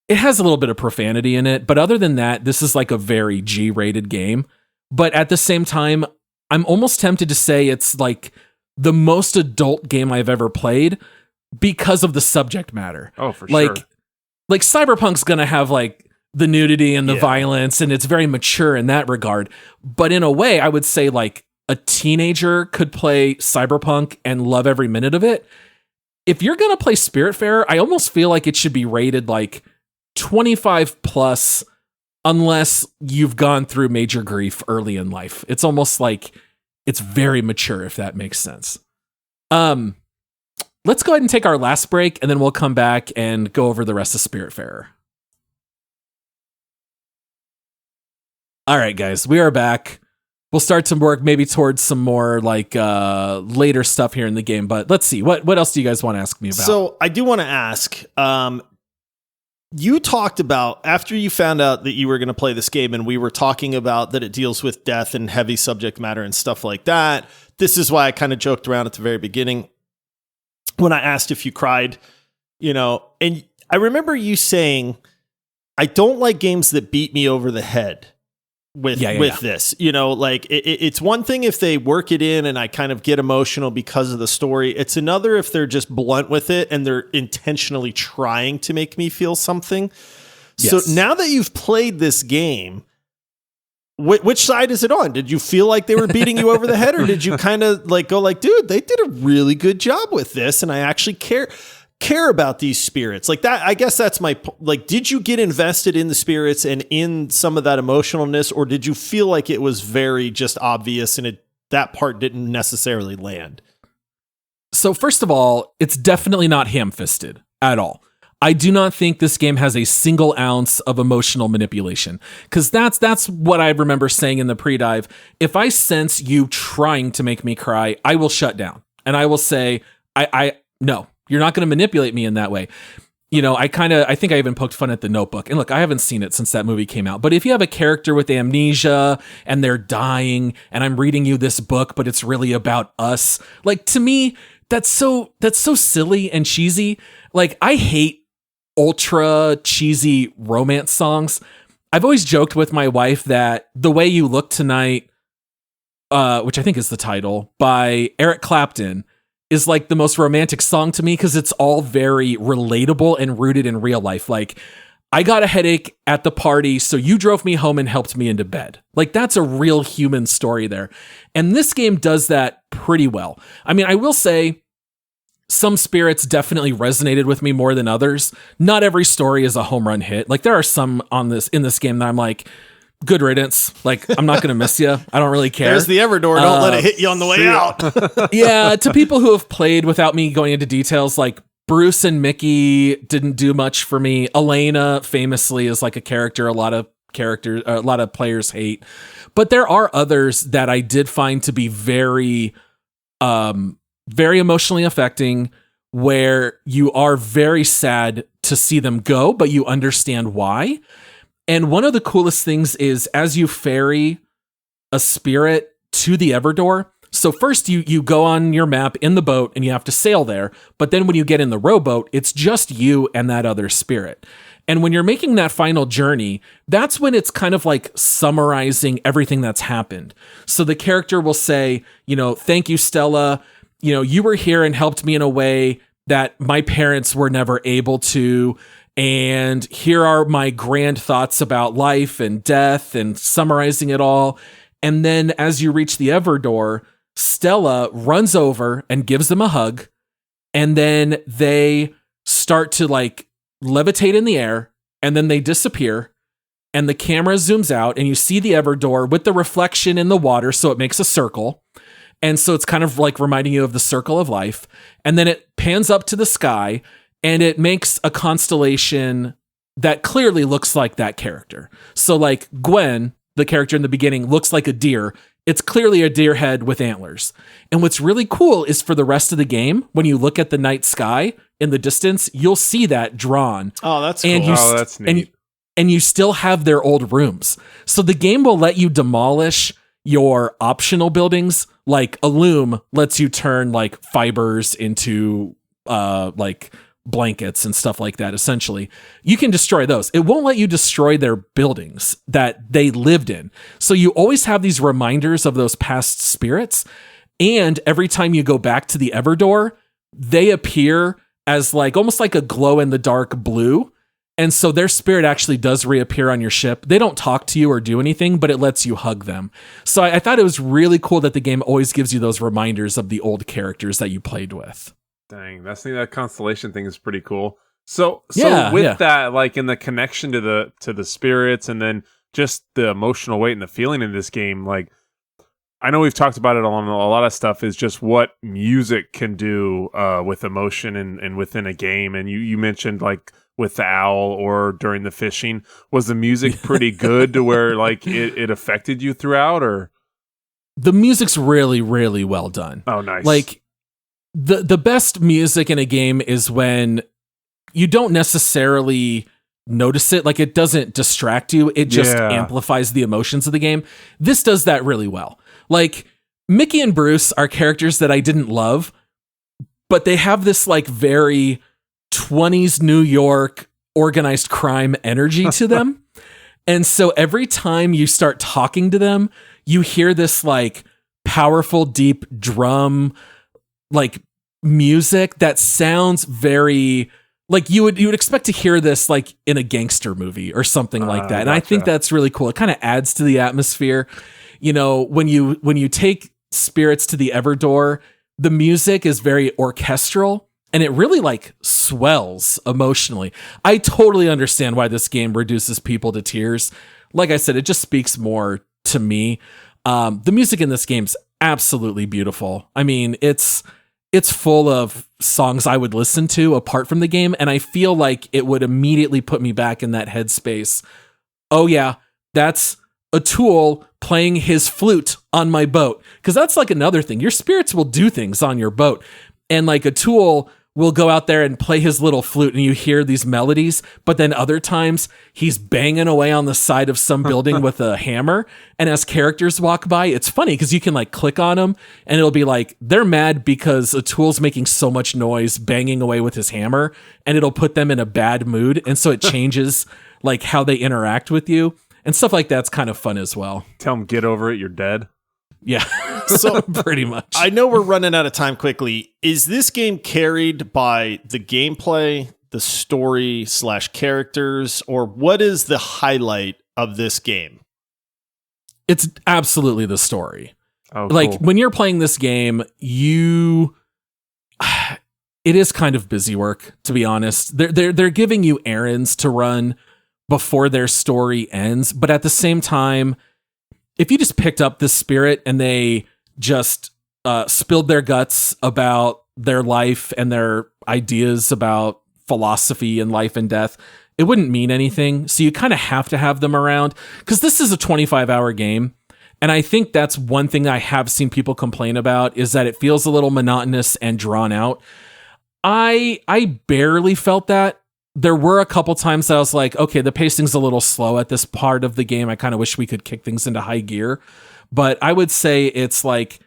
it has a little bit of profanity in it, but other than that, this is like a very G-rated game. But at the same time, I'm almost tempted to say it's like the most adult game I've ever played because of the subject matter. Oh, for sure. Like Cyberpunk's gonna have like the nudity and the violence, and it's very mature in that regard. But in a way, I would say like a teenager could play Cyberpunk and love every minute of it. If you're gonna play Spiritfarer, I almost feel like it should be rated like 25 plus, unless you've gone through major grief early in life. It's almost like it's very mature, if that makes sense. Let's go ahead and take our last break, and then we'll come back and go over the rest of Spiritfarer. All right, guys, we are back. We'll start to work maybe towards some more like later stuff here in the game, but let's see. What else do you guys want to ask me about? So I do want to ask, you talked about, after you found out that you were going to play this game, and we were talking about that it deals with death and heavy subject matter and stuff like that. This is why I kind of joked around at the very beginning when I asked if you cried, and I remember you saying, I don't like games that beat me over the head with this, like it's one thing if they work it in and I kind of get emotional because of the story. It's another if they're just blunt with it and they're intentionally trying to make me feel something. Yes. So now that you've played this game, which side is it on? Did you feel like they were beating you over the head, or did you kind of like go like, dude, they did a really good job with this, and I actually care about these spirits like that? I guess that's my, like, did you get invested in the spirits and in some of that emotionalness, or did you feel like it was very just obvious and that part didn't necessarily land? So first of all, it's definitely not ham-fisted at all. I do not think this game has a single ounce of emotional manipulation, because that's what I remember saying in the pre-dive. If I sense you trying to make me cry, I will shut down and I will say, no. You're not going to manipulate me in that way. I think I even poked fun at The Notebook. And look, I haven't seen it since that movie came out. But if you have a character with amnesia and they're dying and I'm reading you this book, but it's really about us, like, to me, that's so silly and cheesy. Like, I hate ultra cheesy romance songs. I've always joked with my wife that The Way You Look Tonight, which I think is the title, by Eric Clapton, is like the most romantic song to me because it's all very relatable and rooted in real life. Like, I got a headache at the party, so you drove me home and helped me into bed. Like, that's a real human story there. And this game does that pretty well. I mean, I will say some spirits definitely resonated with me more than others. Not every story is a home run hit. Like, there are some in this game that I'm like, good riddance. Like, I'm not going to miss you. I don't really care. There's the Everdoor. Don't let it hit you on the way out. Yeah. To people who have played without me going into details, like Bruce and Mickey didn't do much for me. Elena famously is like a character a lot of players hate. But there are others that I did find to be very, very emotionally affecting, where you are very sad to see them go, but you understand why. And one of the coolest things is as you ferry a spirit to the Everdoor, So first you go on your map in the boat and you have to sail there. But then when you get in the rowboat, it's just you and that other spirit. And when you're making that final journey, that's when it's kind of like summarizing everything that's happened. So the character will say, thank you, Stella. You were here and helped me in a way that my parents were never able to. And here are my grand thoughts about life and death and summarizing it all. And then as you reach the Everdoor, Stella runs over and gives them a hug. And then they start to like levitate in the air, and then they disappear. And the camera zooms out and you see the Everdoor with the reflection in the water. So it makes a circle. And so it's kind of like reminding you of the circle of life. And then it pans up to the sky and it makes a constellation that clearly looks like that character. So like Gwen, the character in the beginning, looks like a deer. It's clearly a deer head with antlers. And what's really cool is for the rest of the game, when you look at the night sky in the distance, you'll see that drawn. Oh, that's cool. And that's neat. And you still have their old rooms. So the game will let you demolish your optional buildings. Like a loom lets you turn like fibers into like blankets and stuff like that. Essentially, you can destroy those. It won't let you destroy their buildings that they lived in. So you always have these reminders of those past spirits. And every time you go back to the Everdoor, they appear as like almost like a glow in the dark blue. And so their spirit actually does reappear on your ship. They don't talk to you or do anything, but it lets you hug them. So I thought it was really cool that the game always gives you those reminders of the old characters that you played with. Dang, that constellation thing is pretty cool. So that, like in the connection to the spirits, and then just the emotional weight and the feeling in this game, like I know we've talked about it on a lot of stuff, is just what music can do with emotion and within a game. And you mentioned like with the owl or during the fishing, was the music pretty good to where like it affected you throughout? Or the music's really, really well done. Oh, nice. Like the best music in a game is when you don't necessarily notice it. Like it doesn't distract you. It just amplifies the emotions of the game. This does that really well. Like Mickey and Bruce are characters that I didn't love, but they have this like very 20s New York organized crime energy to them. And so every time you start talking to them, you hear this like powerful, deep drum, like music that sounds very like you would expect to hear this like in a gangster movie or something like that. And I think that's really cool. It kind of adds to the atmosphere. When you take spirits to the Everdoor, the music is very orchestral and it really like swells emotionally. I totally understand why this game reduces people to tears. Like I said, it just speaks more to me. The music in this game's absolutely beautiful. I mean, it's full of songs I would listen to apart from the game, and I feel like it would immediately put me back in that headspace. Oh yeah, that's a tool playing his flute on my boat. Because that's like another thing. Your spirits will do things on your boat. And like a tool will go out there and play his little flute and you hear these melodies. But then other times he's banging away on the side of some building with a hammer. And as characters walk by, it's funny because you can like click on them and it'll be like, they're mad because a tool's making so much noise banging away with his hammer, and it'll put them in a bad mood. And so it changes like how they interact with you. And stuff like that's kind of fun as well. Tell them, get over it, you're dead. Yeah, so pretty much. I know we're running out of time quickly. Is this game carried by the gameplay, the story / characters, or what is the highlight of this game? It's absolutely the story. Oh, like cool. when you're playing this game, it is kind of busy work, to be honest. They're giving you errands to run before their story ends. But at the same time, if you just picked up this spirit and they just spilled their guts about their life and their ideas about philosophy and life and death, it wouldn't mean anything. So you kind of have to have them around because this is a 25-hour game. And I think that's one thing I have seen people complain about, is that it feels a little monotonous and drawn out. I barely felt that. There were a couple times that I was like, okay, the pacing's a little slow at this part of the game. I kind of wish we could kick things into high gear. But I would say it's like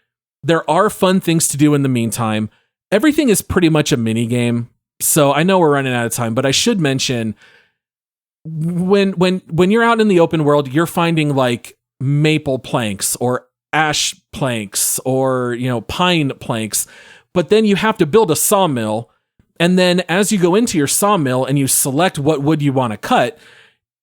there are fun things to do in the meantime. Everything is pretty much a mini game. So I know we're running out of time, but I should mention when you're out in the open world, you're finding like maple planks or ash planks or, pine planks, but then you have to build a sawmill. And then as you go into your sawmill and you select what wood you want to cut,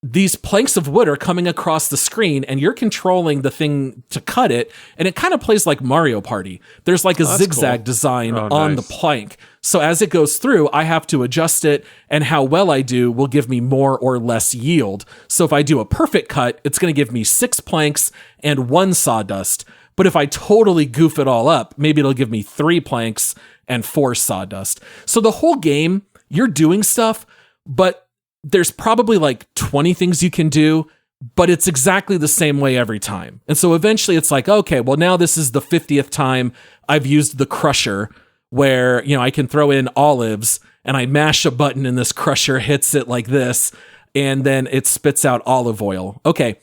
these planks of wood are coming across the screen and you're controlling the thing to cut it. And it kind of plays like Mario Party. There's like a zigzag design on the plank. So as it goes through, I have to adjust it, and how well I do will give me more or less yield. So if I do a perfect cut, it's going to give me 6 planks and 1 sawdust. But if I totally goof it all up, maybe it'll give me 3 planks and 4 sawdust. So the whole game, you're doing stuff, but there's probably like 20 things you can do, but it's exactly the same way every time. And so eventually it's like, okay, well now this is the 50th time I've used the crusher, where, I can throw in olives and I mash a button and this crusher hits it like this, and then it spits out olive oil. Okay,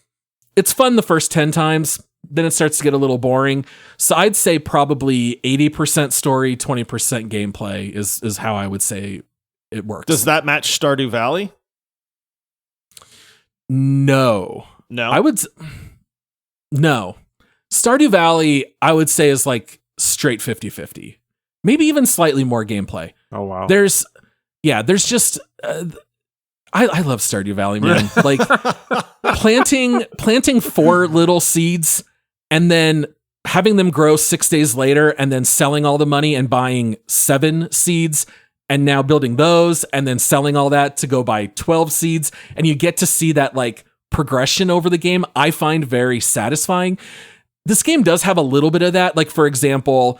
it's fun the first 10 times, then it starts to get a little boring. So I'd say probably 80% story, 20% gameplay is how I would say it works. Does that match Stardew Valley? No. No? No. Stardew Valley, I would say, is like straight 50-50. Maybe even slightly more gameplay. Oh, wow. There's just... I love Stardew Valley, man. Like planting 4 little seeds and then having them grow 6 days later and then selling all the money and buying 7 seeds and now building those and then selling all that to go buy 12 seeds. And you get to see that like progression over the game. I find very satisfying. This game does have a little bit of that. Like, for example,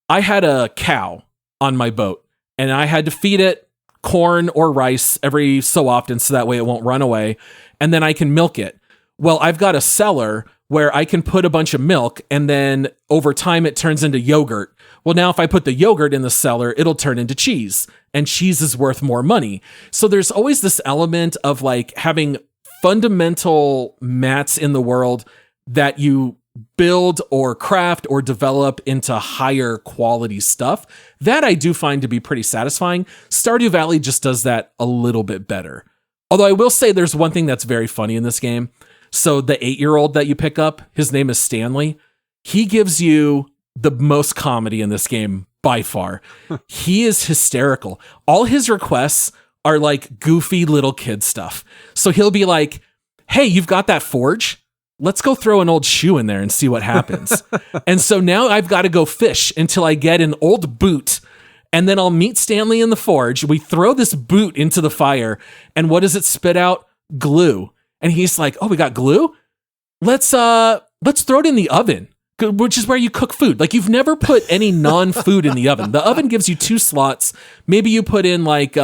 I had a cow on my boat and I had to feed it corn or rice every so often so that way it won't run away, and then I can milk it. Well, I've got a cellar where I can put a bunch of milk and then over time it turns into yogurt. Well, now if I put the yogurt in the cellar, it'll turn into cheese, and cheese is worth more money. So there's always this element of like having fundamental mats in the world that you build or craft or develop into higher quality stuff. That I do find to be pretty satisfying. Stardew Valley just does that a little bit better. Although I will say there's one thing that's very funny in this game. So the 8-year-old that you pick up, his name is Stanley. He gives you the most comedy in this game by far. He is hysterical. All his requests are like goofy little kid stuff. So he'll be like, hey, you've got that forge? Let's go throw an old shoe in there and see what happens. And so now I've got to go fish until I get an old boot. And then I'll meet Stanley in the forge. We throw this boot into the fire. And what does it spit out? Glue. And he's like, oh, we got glue? Let's throw it in the oven, which is where you cook food. Like, you've never put any non-food in the oven. The oven gives you 2 slots. Maybe you put in like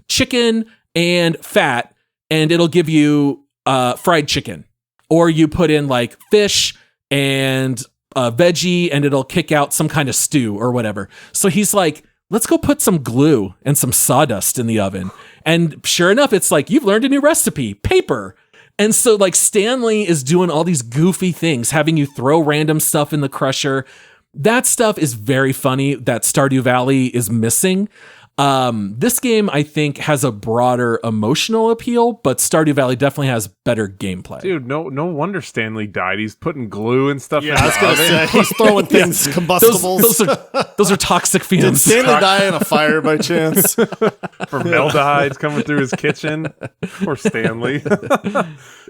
chicken and fat, and it'll give you fried chicken. Or you put in like fish and veggie and it'll kick out some kind of stew or whatever. So he's like, let's go put some glue and some sawdust in the oven. And sure enough, it's like, you've learned a new recipe, paper. And so like Stanley is doing all these goofy things, having you throw random stuff in the crusher. That stuff is very funny that Stardew Valley is missing. This game, I think, has a broader emotional appeal, but Stardew Valley definitely has better gameplay. Dude, no wonder Stanley died. He's putting glue and stuff in I was the going oven. to say, he's throwing things, combustibles. Those are toxic Did fumes. Stanley die in a fire by chance? Formaldehyde's coming through his kitchen. Poor Stanley.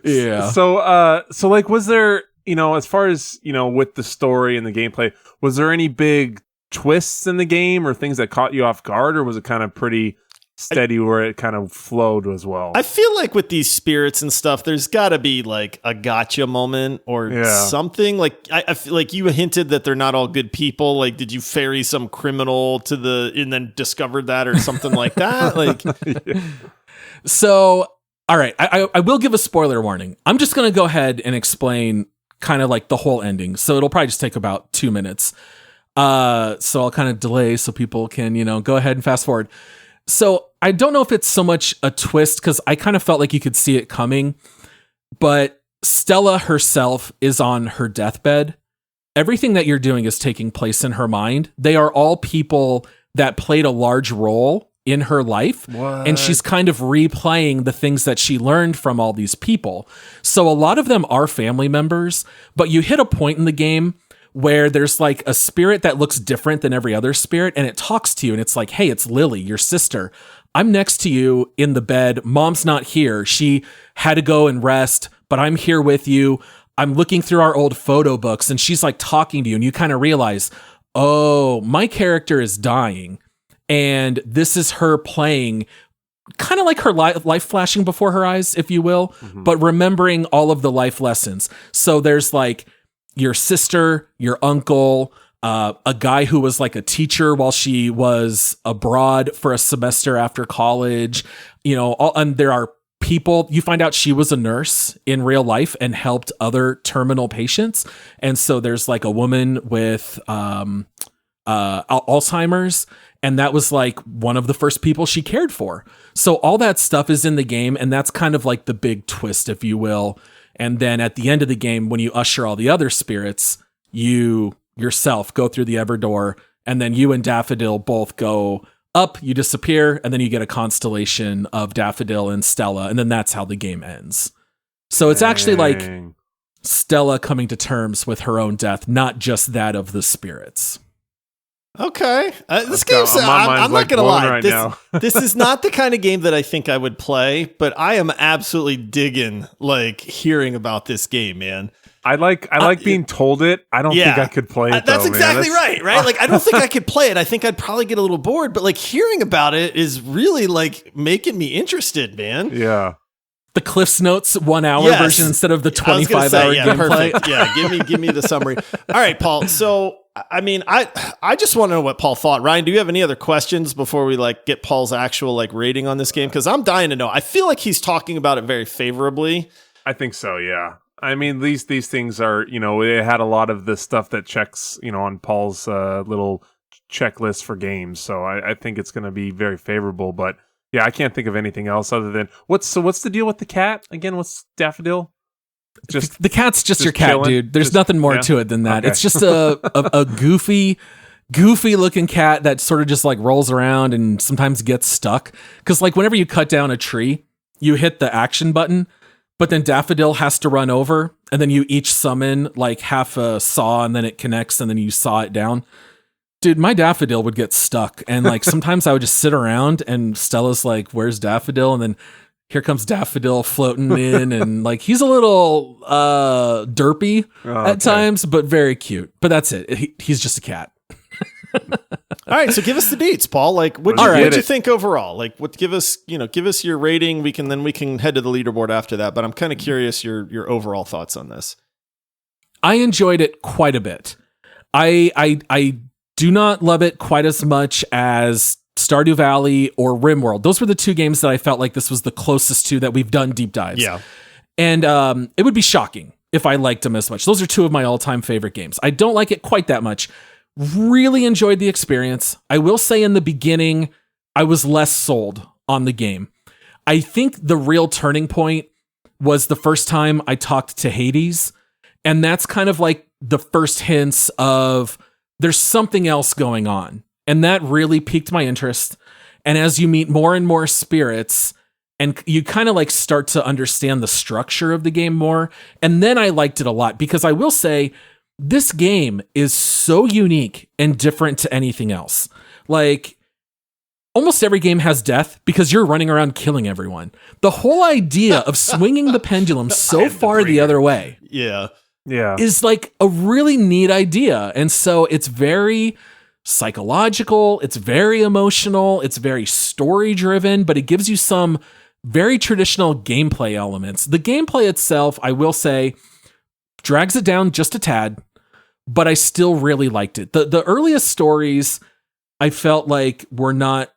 Yeah. So like, was there, as far as, with the story and the gameplay, was there any big twists in the game or things that caught you off guard, or was it kind of pretty steady where it kind of flowed as well? I feel like with these spirits and stuff, there's got to be like a gotcha moment or something. Like I feel like you hinted that they're not all good people. Like, did you ferry some criminal to and then discovered that or something like that? Like, So, all right, I will give a spoiler warning. I'm just going to go ahead and explain kind of like the whole ending. So it'll probably just take about 2 minutes. So I'll kind of delay so people can, go ahead and fast forward. So I don't know if it's so much a twist because I kind of felt like you could see it coming, but Stella herself is on her deathbed everything that you're doing is taking place in her mind. They are all people that played a large role in her life. What? And she's kind of replaying the things that she learned from all these people. So a lot of them are family members, but you hit a point in the game where there's like a spirit that looks different than every other spirit, and it talks to you, and it's like, hey, it's Lily, your sister. I'm next to you in the bed. Mom's not here. She had to go and rest, but I'm here with you. I'm looking through our old photo books, and she's like talking to you, and you kind of realize, oh, my character is dying, and this is her playing kind of like her life flashing before her eyes, if you will, but remembering all of the life lessons. So there's like your sister, your uncle, a guy who was like a teacher while she was abroad for a semester after college, and there are people, you find out she was a nurse in real life and helped other terminal patients. And so there's like a woman with Alzheimer's, and that was like one of the first people she cared for. So all that stuff is in the game, and that's kind of like the big twist, if you will. And then at the end of the game, when you usher all the other spirits, you yourself go through the Everdoor, and then you and Daffodil both go up, you disappear, and then you get a constellation of Daffodil and Stella, and then that's how the game ends. So it's actually like Stella coming to terms with her own death, not just that of the spirits. Okay. This game, I'm not going to lie. This is not the kind of game that I think I would play, but I am absolutely digging like hearing about this game, man. I like being told it. I don't think I could play it. That's exactly right? Like, I don't think I could play it. I think I'd probably get a little bored, but like hearing about it is really like making me interested, man. Yeah. The Cliff's Notes 1 hour version instead of the 25 hour gameplay. Perfect. Yeah, give me the summary. All right, Paul. So, I mean, I just want to know what Paul thought. Ryan, do you have any other questions before we like get Paul's actual like rating on this game? Because I'm dying to know. I feel like he's talking about it very favorably. I think so. Yeah. I mean, these things are, it had a lot of the stuff that checks, on Paul's little checklist for games. So I think it's going to be very favorable. But yeah, I can't think of anything else other than what's the deal with the cat again? What's Daffodil? Just the cat's just your cat, chilling, dude. There's nothing more to it than that. Okay. It's just a goofy looking cat that sort of just like rolls around and sometimes gets stuck. Because like whenever you cut down a tree, you hit the action button. But then Daffodil has to run over, and then you each summon like half a saw, and then it connects, and then you saw it down. Dude, my Daffodil would get stuck, and like sometimes I would just sit around, and Stella's like, "Where's Daffodil?" And then here comes Daffodil floating in, and like he's a little derpy at times, but very cute. But that's it. He's just a cat. All right, so give us the deets, Paul. Like, what'd you think overall? Like, give us your rating. We can head to the leaderboard after that. But I'm kind of curious your overall thoughts on this. I enjoyed it quite a bit. I do not love it quite as much as Stardew Valley or RimWorld. Those were the two games that I felt like this was the closest to that we've done deep dives. Yeah, and it would be shocking if I liked them as much. Those are two of my all-time favorite games. I don't like it quite that much. Really enjoyed the experience. I will say in the beginning, I was less sold on the game. I think the real turning point was the first time I talked to Hades. And that's kind of like the first hints of there's something else going on. And that really piqued my interest. And as you meet more and more spirits, and you kind of like start to understand the structure of the game more. And then I liked it a lot because I will say, this game is so unique and different to anything else. Like, almost every game has death because you're running around killing everyone. The whole idea of swinging the pendulum so far the other way is like a really neat idea. And so it's very psychological, it's very emotional, it's very story-driven, but it gives you some very traditional gameplay elements. The gameplay itself, I will say, drags it down just a tad, but I still really liked it. The earliest stories I felt like were not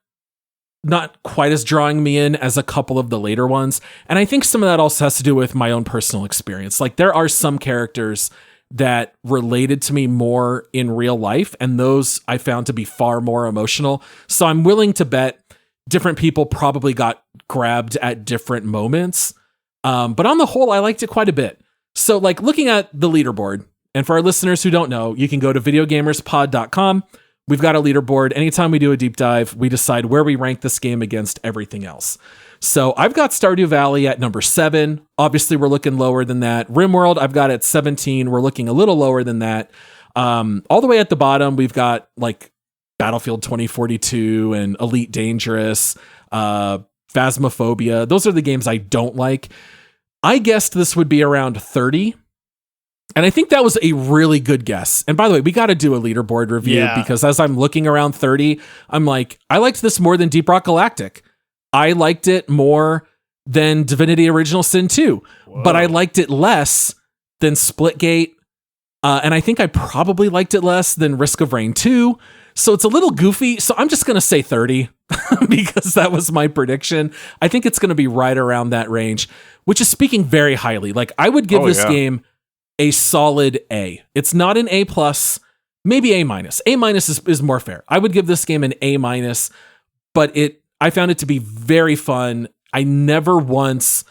quite as drawing me in as a couple of the later ones. And I think some of that also has to do with my own personal experience. Like there are some characters that related to me more in real life, and those I found to be far more emotional. So I'm willing to bet different people probably got grabbed at different moments. But on the whole, I liked it quite a bit. So like looking at the leaderboard, And for our listeners who don't know, you can go to videogamerspod.com. We've got a leaderboard. Anytime we do a deep dive, we decide where we rank this game against everything else. So I've got Stardew Valley at number 7. Obviously, we're looking lower than that. RimWorld, I've got at 17. We're looking a little lower than that. All the way at the bottom, we've got like Battlefield 2042 and Elite Dangerous, Phasmophobia. Those are the games I don't like. I guessed this would be around 30. And I think that was a really good guess. And by the way, we got to do a leaderboard review because as I'm looking around 30, I'm like, I liked this more than Deep Rock Galactic. I liked it more than Divinity Original Sin 2, but I liked it less than Splitgate. And I think I probably liked it less than Risk of Rain 2. So it's a little goofy. So I'm just going to say 30 because that was my prediction. I think it's going to be right around that range, which is speaking very highly. Like I would give this game a solid A. It's not an A+, maybe A-. A- is more fair. I would give this game an A-, but I found it to be very fun. I never once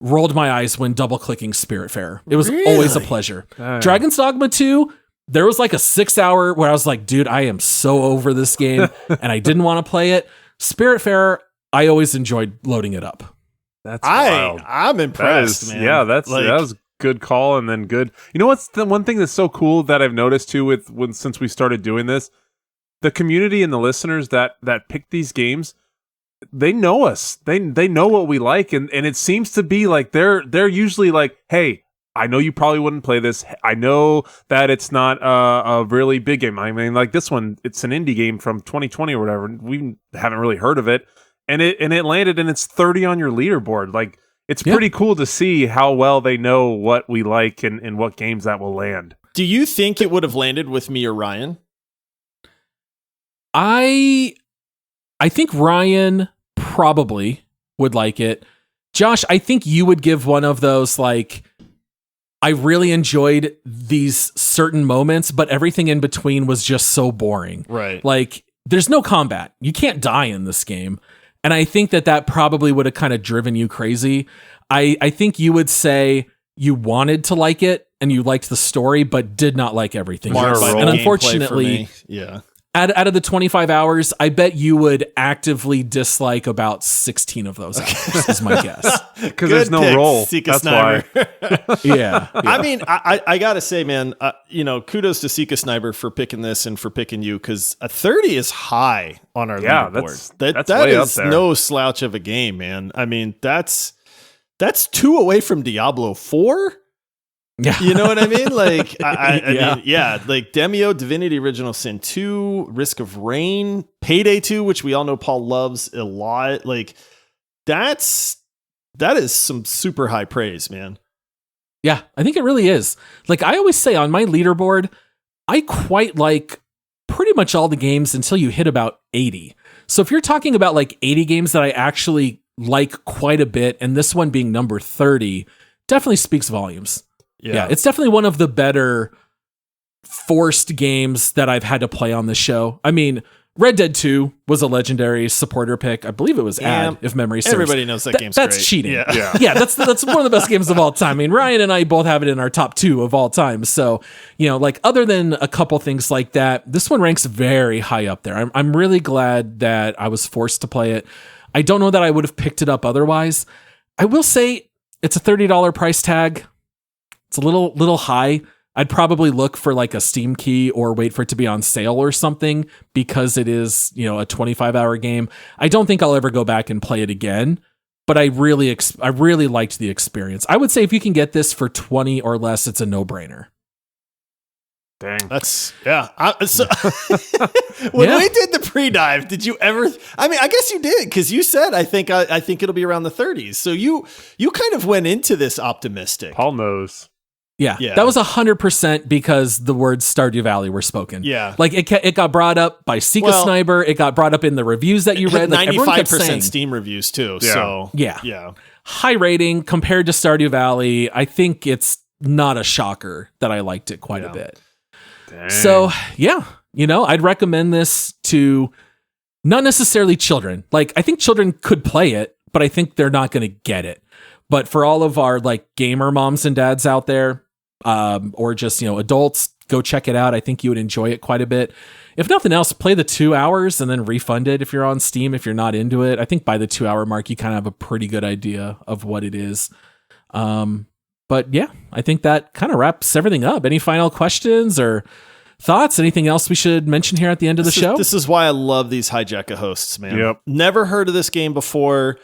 rolled my eyes when double-clicking Spiritfarer. It was always a pleasure. Dragon's Dogma 2, there was like a 6-hour where I was like, dude, I am so over this game, and I didn't want to play it. Spiritfarer, I always enjoyed loading it up. That's wild. I'm impressed, man. Yeah, that was good call, and then good. You know what's the one thing that's so cool that I've noticed too since we started doing this? The community and the listeners that pick these games, they know us. They know what we like, and it seems to be like they're usually like, hey, I know you probably wouldn't play this. I know that it's not a really big game. I mean, like this one, it's an indie game from 2020 or whatever. We haven't really heard of it, and it landed, and it's 30 on your leaderboard. Like it's pretty cool to see how well they know what we like and what games that will land. Do you think it would have landed with me or Ryan? I think Ryan probably would like it. Josh, I think you would give one of those like, I really enjoyed these certain moments, but everything in between was just so boring. Right. Like, there's no combat. You can't die in this game. And I think that probably would have kind of driven you crazy. I think you would say you wanted to like it and you liked the story, but did not like everything. And unfortunately, out of the 25 hours, I bet you would actively dislike about 16 of those hours, is my guess. Because there's no roll. That's why. Yeah. I mean, I got to say, man, kudos to Cykasniber for picking this and for picking you, because a 30 is high on our leaderboard. That's way up there. No slouch of a game, man. I mean, that's 2 away from Diablo 4. Yeah. You know what I mean? Like, I mean, like Demio, Divinity Original Sin 2, Risk of Rain, Payday 2, which we all know Paul loves a lot. Like, that is some super high praise, man. Yeah, I think it really is. Like, I always say on my leaderboard, I quite like pretty much all the games until you hit about 80. So if you're talking about like 80 games that I actually like quite a bit, and this one being number 30, definitely speaks volumes. Yeah, it's definitely one of the better forced games that I've had to play on the show. I mean, Red Dead 2 was a legendary supporter pick. I believe it was if memory serves. Everybody knows that game's that's great. Cheating. Yeah, that's one of the best games of all time. I mean, Ryan and I both have it in our top 2 of all time. So, like other than a couple things like that, this one ranks very high up there. I'm really glad that I was forced to play it. I don't know that I would have picked it up otherwise. I will say it's a $30 price tag. It's a little high. I'd probably look for like a Steam key or wait for it to be on sale or something, because it is, a 25-hour game. I don't think I'll ever go back and play it again, but I really liked the experience. I would say if you can get this for 20 or less, it's a no-brainer. Dang. That's when we did the pre-dive, did you ever, I mean, I guess you did, because you said, I think it'll be around the 30s. So you kind of went into this optimistic. Paul knows. Yeah, that was 100% because the words Stardew Valley were spoken. Yeah. Like it got brought up by Cykasniber. It got brought up in the reviews that you read. Like 95% Steam reviews too. Yeah. So yeah. High rating compared to Stardew Valley. I think it's not a shocker that I liked it quite a bit. Dang. So I'd recommend this to not necessarily children. Like I think children could play it, but I think they're not going to get it. But for all of our like gamer moms and dads out there, or just, adults, go check it out. I think you would enjoy it quite a bit. If nothing else, play the 2 hours and then refund it if you're on Steam. If you're not into it, I think by the 2 hour mark, you kind of have a pretty good idea of what it is. But yeah, I think that kind of wraps everything up. Any final questions or thoughts? Anything else we should mention here at the end of the show? This is why I love these Hijack hosts, man. Yep. Never heard of this game before.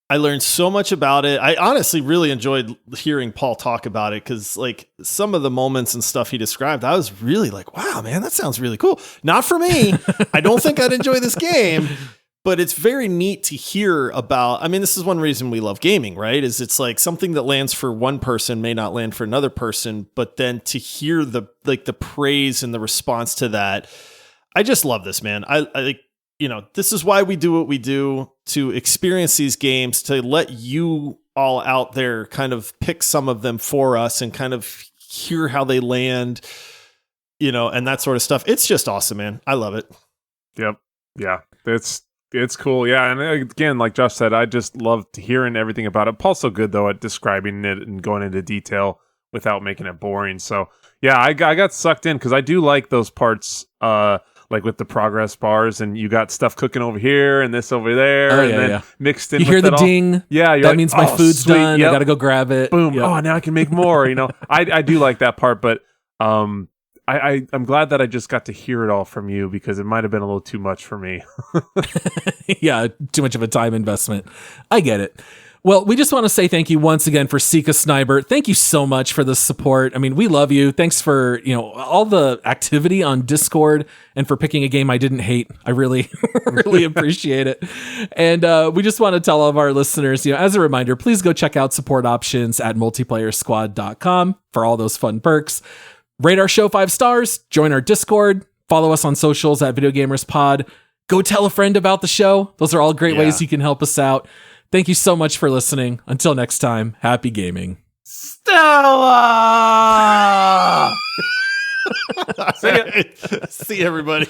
I learned so much about it. I honestly really enjoyed hearing Paul talk about it because, like, some of the moments and stuff he described, I was really like, wow, man, that sounds really cool. Not for me. I don't think I'd enjoy this game, but it's very neat to hear about. I mean, this is one reason we love gaming, right? Is it's like something that lands for one person may not land for another person, but then to hear the praise and the response to that, I just love this, man. I this is why we do what we do, to experience these games, to let you all out there kind of pick some of them for us and kind of hear how they land, and that sort of stuff. It's just awesome, man. I love it. Yep. Yeah. It's cool. Yeah. And again, like Josh said, I just loved hearing everything about it. Paul's so good, though, at describing it and going into detail without making it boring. So, yeah, I got sucked in because I do like those parts, like with the progress bars, and you got stuff cooking over here and this over there, and then mixed in. You hear the ding. Yeah, that like, means my food's sweet, done. yep. I got to go grab it. Boom. Yep. Oh, now I can make more. I do like that part, but I'm glad that I just got to hear it all from you because it might have been a little too much for me. Yeah, too much of a time investment. I get it. Well, we just want to say thank you once again for Cykasniber. Thank you so much for the support. I mean, we love you. Thanks for, all the activity on Discord and for picking a game I didn't hate. I really, really appreciate it. And we just want to tell all of our listeners, as a reminder, please go check out support options at multiplayersquad.com for all those fun perks. Rate our show 5 stars, join our Discord, follow us on socials at Video Gamers Pod. Go tell a friend about the show. Those are all great ways you can help us out. Thank you so much for listening. Until next time, happy gaming. Stella! See everybody.